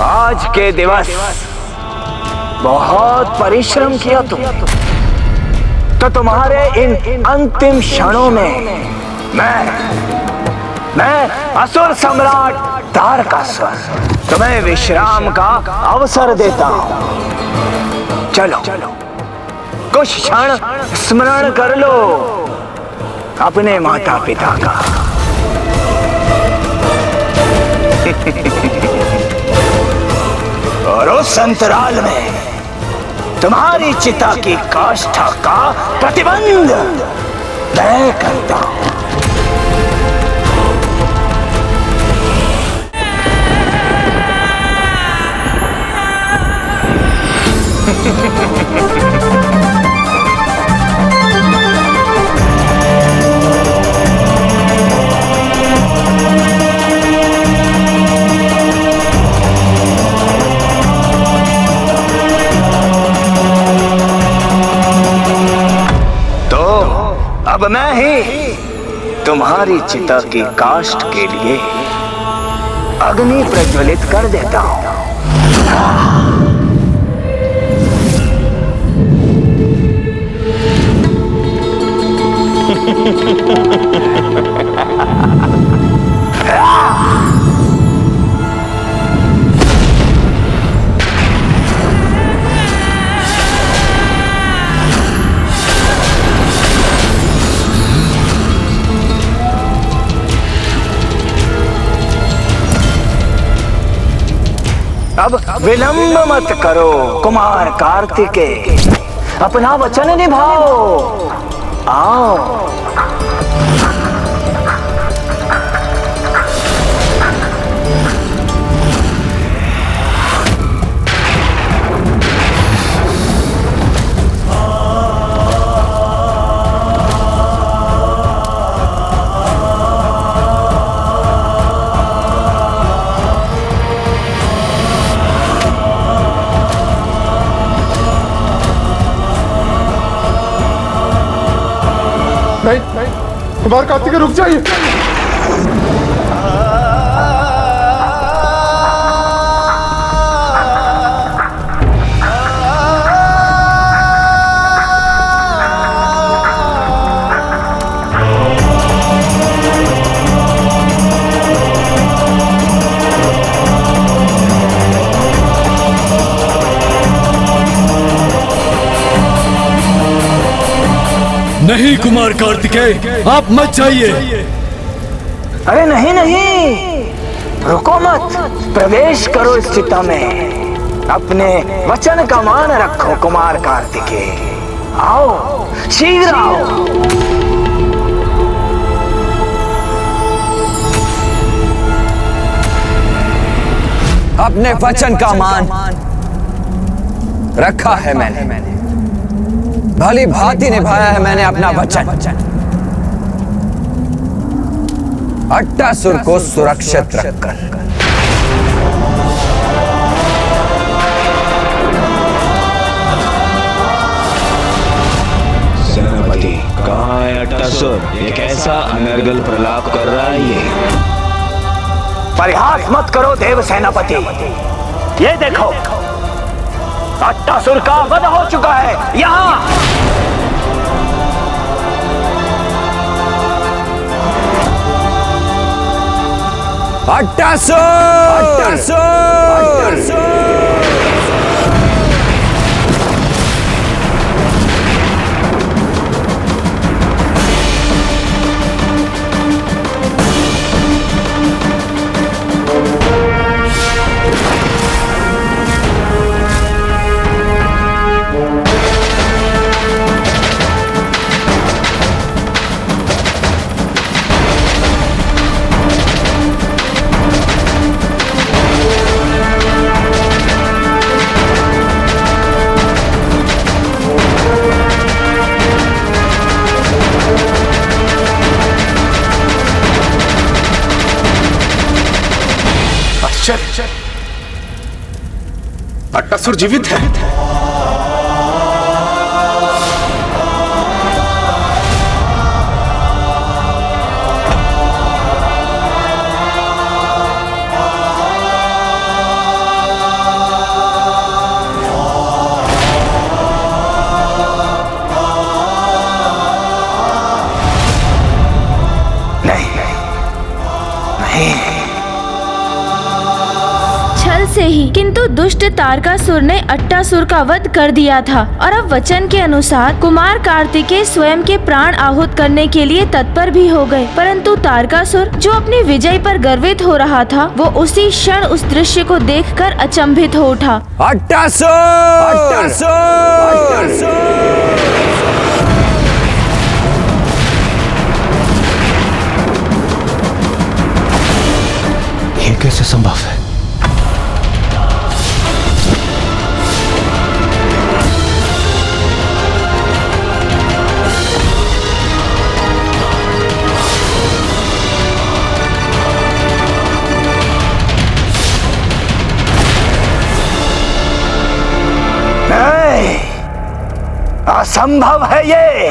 आज के दिवस बहुत परिश्रम किया तुम, तो तुम्हारे इन अंतिम क्षणों में मैं असुर सम्राट तारकासुर तुम्हें विश्राम का अवसर देता हूं। चलो कुछ क्षण स्मरण कर लो अपने माता पिता का। और उस अंतराल में तुम्हारी चिता की काष्ठा का प्रतिबंध मैं करता हूं। अब मैं ही तुम्हारी चिता की काष्ठ के लिए अग्नि प्रज्वलित कर देता हूं। अब विलंब मत करो कुमार कार्तिकेय, अपना वचन निभाओ। आओ। नहीं, कुमार कार्तिकेय रुक जाइए। नहीं कुमार कार्तिकेय, आप मत जाइए। अरे नहीं नहीं, रुको मत, प्रवेश करो इस चिता में। अपने वचन का मान रखो कुमार कार्तिकेय। आओ, शीघ्र आओ। अपने वचन का मान रखा है मैंने, भली भांति निभाया है मैंने अपना वचन। अट्टासुर को सुरक्षित रखकर। सेनापति, कहाँ है अट्टासुर? ये कैसा अनर्गल प्रलाप कर रहा है ये? परिहास मत करो देव सेनापति। ये देखो, अट्टासुर का वध हो चुका है। यहाँ अट्टासुर! अट्टासुर! अट्टासुर जीवित है। से ही, किंतु दुष्ट तारकासुर ने अट्टासुर का वध कर दिया था और अब वचन के अनुसार कुमार कार्तिकेय स्वयं के प्राण आहूत करने के लिए तत्पर भी हो गए। परंतु तारकासुर, जो अपनी विजय पर गर्वित हो रहा था, वो उसी क्षण उस दृश्य को देखकर अचंभित हो उठा। अट्टासुर! ये कैसे संभव है? असंभव है ये।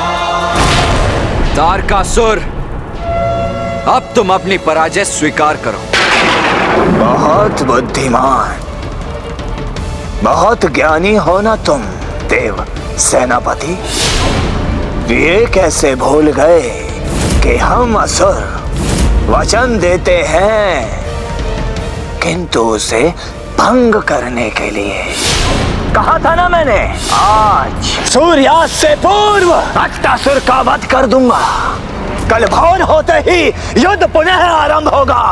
तारकासुर, अब तुम अपनी पराजय स्वीकार करो। बहुत बुद्धिमान, बहुत ज्ञानी हो ना तुम देव सेनापति। ये कैसे भूल गए कि हम असुर वचन देते हैं किंतु उसे भंग करने के लिए। कहा था ना मैंने, आज सूर्यास्त से पूर्व अट्टासुर का वध कर दूंगा। कल भोर होते ही युद्ध पुनः आरंभ होगा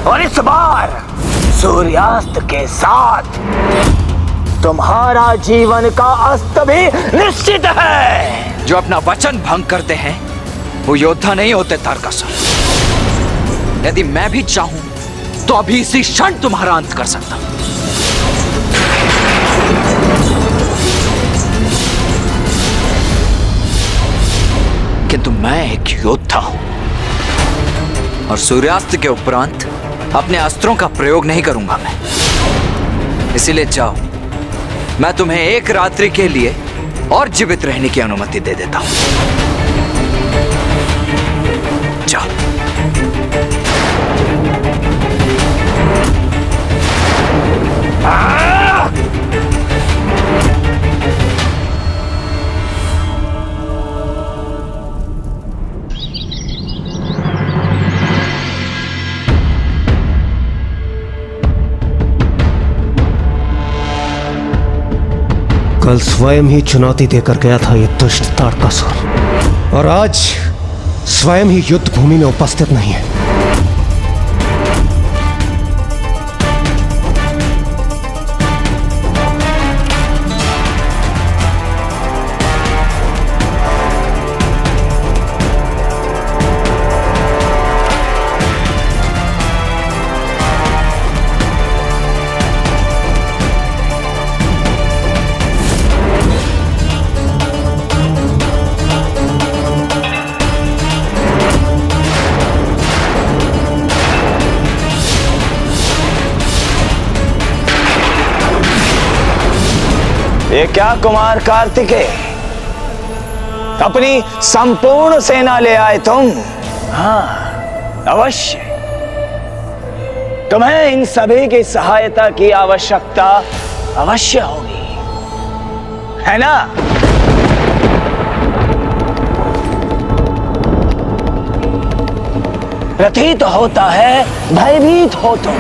और इस बार सूर्यास्त के साथ तुम्हारा जीवन का अस्त भी निश्चित है। जो अपना वचन भंग करते हैं वो योद्धा नहीं होते तारकासुर। यदि मैं भी चाहूं तो अभी इसी क्षण तुम्हारा अंत कर सकता हूं। किंतु मैं एक योद्धा हूं और सूर्यास्त के उपरांत अपने अस्त्रों का प्रयोग नहीं करूंगा मैं। इसीलिए जाओ, मैं तुम्हें एक रात्रि के लिए और जीवित रहने की अनुमति दे देता हूं। जाओ। कल स्वयं ही चुनौती देकर गया था ये दुष्ट तारकासुर और आज स्वयं ही युद्ध भूमि में उपस्थित नहीं है। ये क्या कुमार कार्तिकेय, अपनी संपूर्ण सेना ले आए तुम? हाँ अवश्य, तुम्हें इन सभी की सहायता की आवश्यकता अवश्य होगी, है ना? प्रतीत होता है भयभीत हो तुम,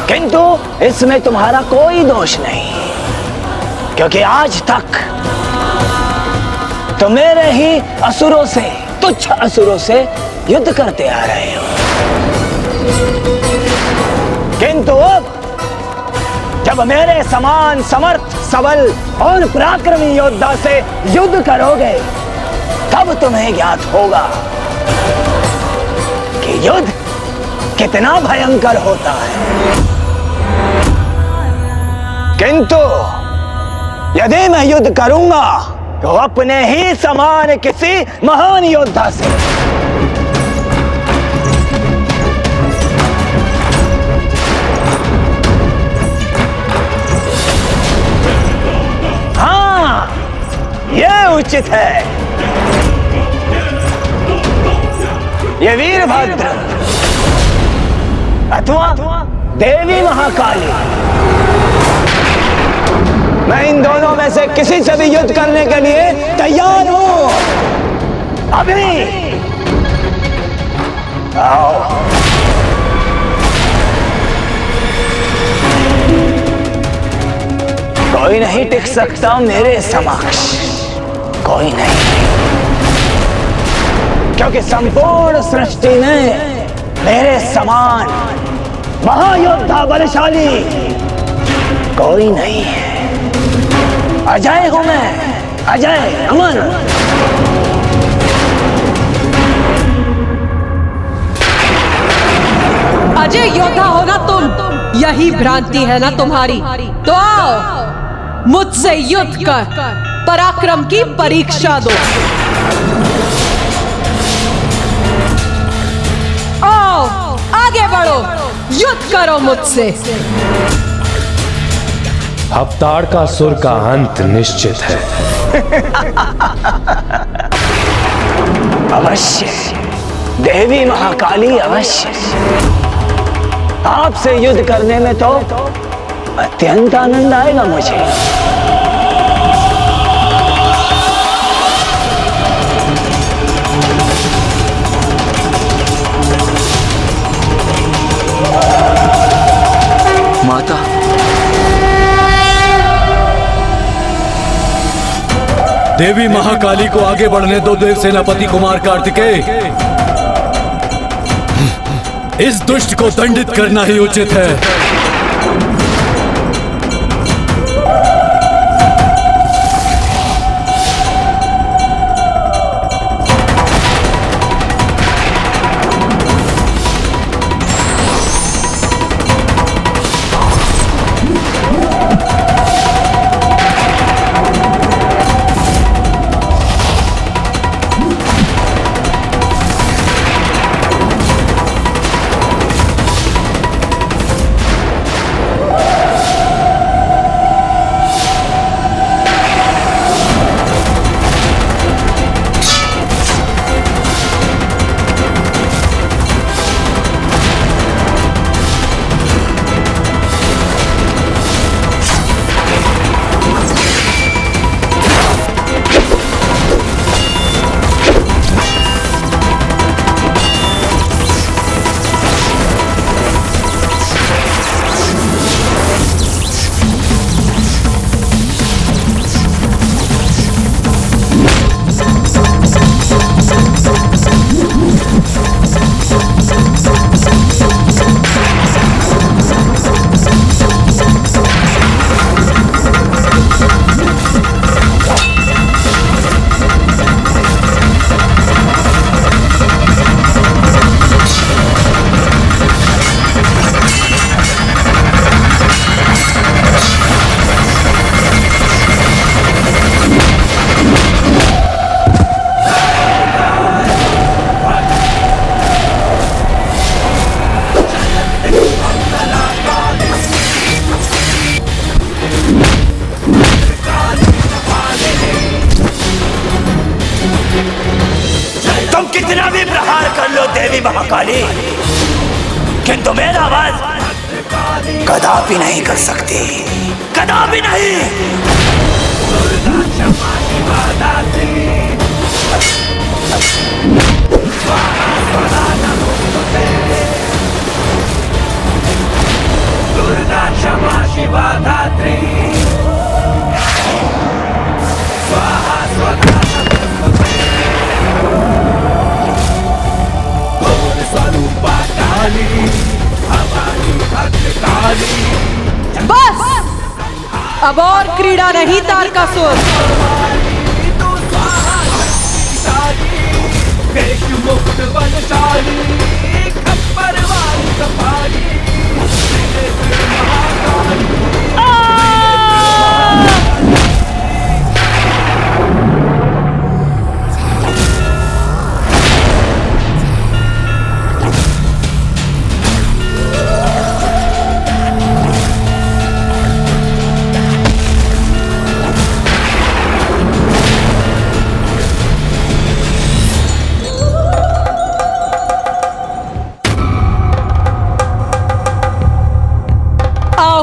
किंतु इसमें तुम्हारा कोई दोष नहीं, क्योंकि आज तक तुम मेरे ही असुरों से, तुच्छ असुरों से युद्ध करते आ रहे हो। किंतु अब जब मेरे समान समर्थ, सबल और पराक्रमी योद्धा से युद्ध करोगे, तब तुम्हें ज्ञात होगा कि युद्ध कितना भयंकर होता है। किंतु यदि मैं युद्ध करूंगा तो अपने ही समान किसी महान योद्धा से। हाँ, यह उचित है। ये वीरभद्र अथवा देवी महाकाली, मैं इन दोनों में से किसी से भी युद्ध करने के लिए तैयार हूं। अभी आओ। कोई नहीं टिक सकता मेरे समक्ष, कोई नहीं, क्योंकि संपूर्ण सृष्टि में मेरे समान महायोद्धा बलशाली कोई नहीं है। अजय हूं मैं, अजय अमर। अजय योद्धा हो ना तुम, यही भ्रांति है ना तुम्हारी। तो आओ, मुझसे युद्ध कर पराक्रम की परीक्षा दो। आओ, आगे बढ़ो, युद्ध करो मुझसे। अब ताड़कासुर का अंत निश्चित है। अवश्य देवी महाकाली, अवश्य। आपसे युद्ध करने में तो अत्यंत आनंद आएगा मुझे। माता, देवी महाकाली को आगे बढ़ने दो देव सेनापति कुमार कार्तिकेय। इस दुष्ट को दंडित करना ही उचित है। देवी महाकाली, किंतु मेरा वध कदापि नहीं कर सकती, कदापि नहीं। दुर्गा क्षमा शिवा धात्री, स्वाहा स्वधा स्वरूपा काली, हमारी भद्रकाली। बस अब और क्रीड़ा नहीं तारकासुर। देश मुक्त बलशाली, खप्पर वाली कपाली,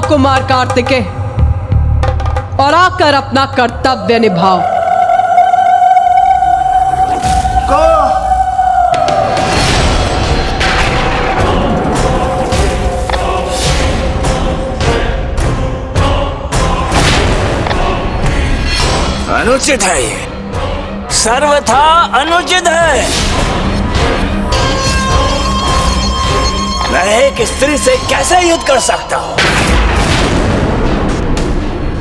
कुमार कार्तिकेय और आकर अपना कर्तव्य निभाओ। अनुचित है, ये सर्वथा अनुचित है। मैं एक स्त्री से कैसे युद्ध कर सकता हूं?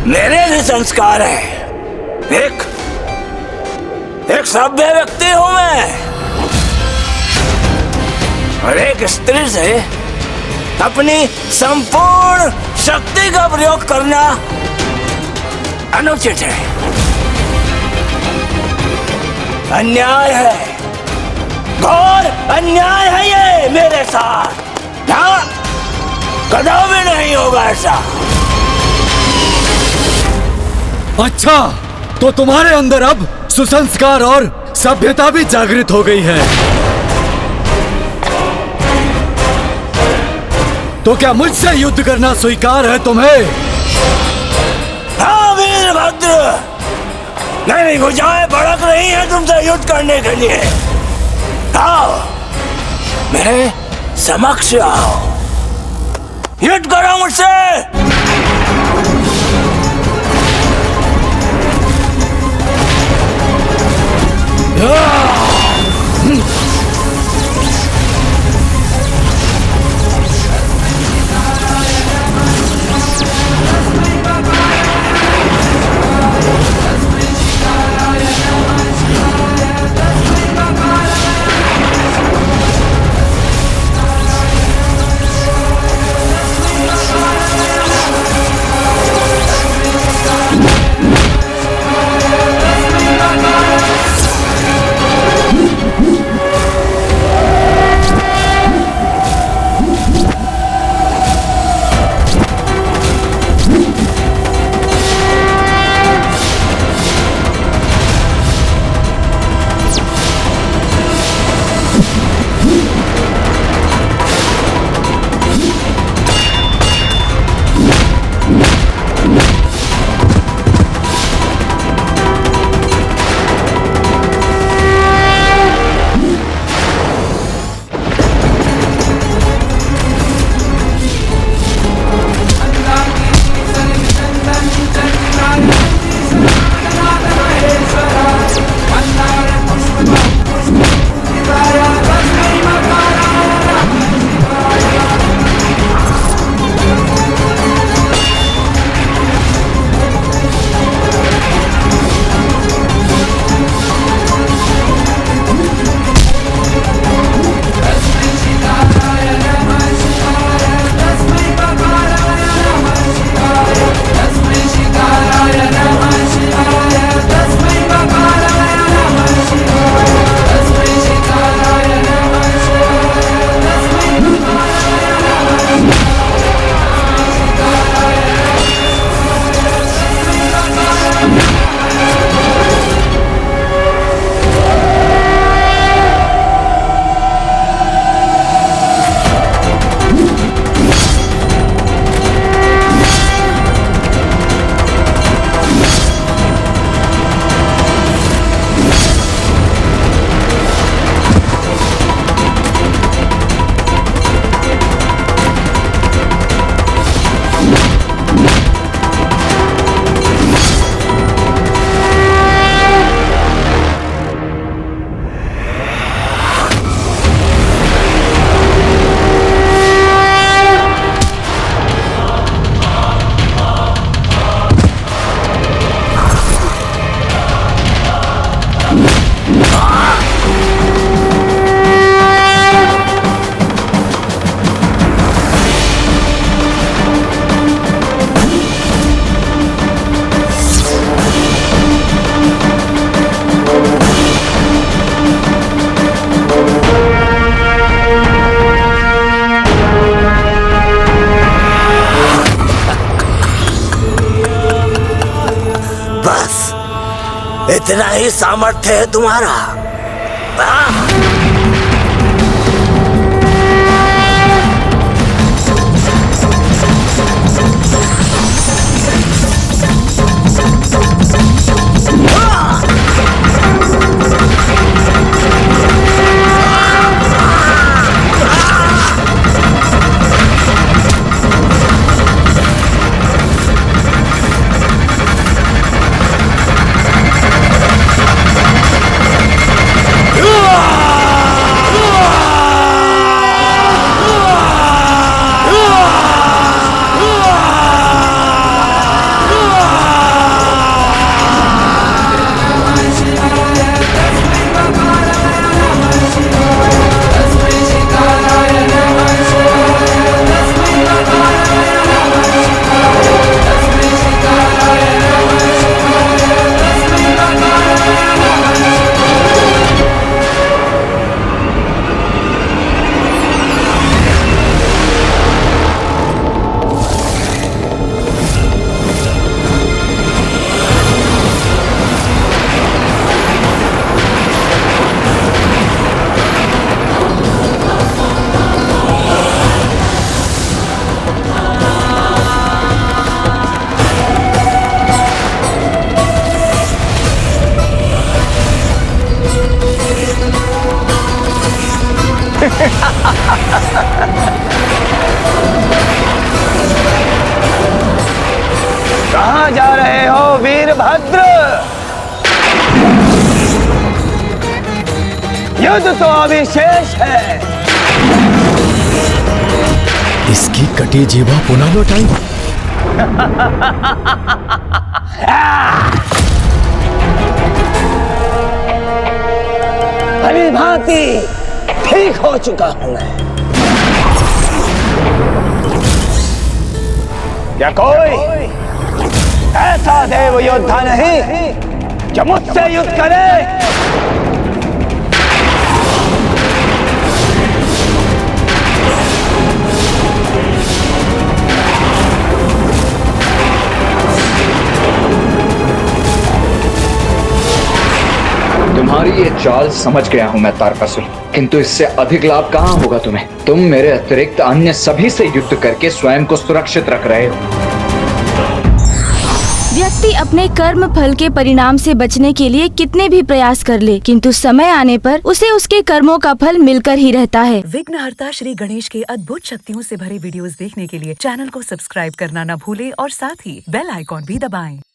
मेरे भी संस्कार है। एक सभ्य व्यक्ति हूं मैं, और एक स्त्री से अपनी संपूर्ण शक्ति का प्रयोग करना अनुचित है, अन्याय है, घोर अन्याय है ये मेरे साथ। हाँ, कदापि नहीं होगा ऐसा। अच्छा, तो तुम्हारे अंदर अब सुसंस्कार और सभ्यता भी जागृत हो गई है। तो क्या मुझसे युद्ध करना स्वीकार है तुम्हें? हाँ वीरभद्र, मेरी भुजाएं भड़क रही हैं तुमसे युद्ध करने के लिए। आओ मेरे समक्ष आओ, युद्ध करो मुझसे। इतना ही सामर्थ्य है तुम्हारा? Ah! कहाँ जा रहे हो वीरभद्र? युद्ध तो अभी शेष है। इसकी कटी जीवा पुनः लौटाई। भली भांति ठीक हो चुका हूं मैं। क्या कोई ऐसा देव योद्धा नहीं जो मुझसे युद्ध करे? तुम्हारी ये चाल समझ गया हूं मैं तारकासुर, किंतु इससे अधिक लाभ कहां होगा तुम्हें? तुम मेरे अतिरिक्त अन्य सभी से युद्ध करके स्वयं को सुरक्षित रख रहे हो। व्यक्ति अपने कर्म फल के परिणाम से बचने के लिए कितने भी प्रयास कर ले, किंतु समय आने पर उसे उसके कर्मों का फल मिलकर ही रहता है। विघ्नहर्ता श्री गणेश के अद्भुत शक्तियों से भरे वीडियोस देखने के लिए चैनल को सब्सक्राइब करना न भूलें और साथ ही बेल आइकॉन भी दबाएं।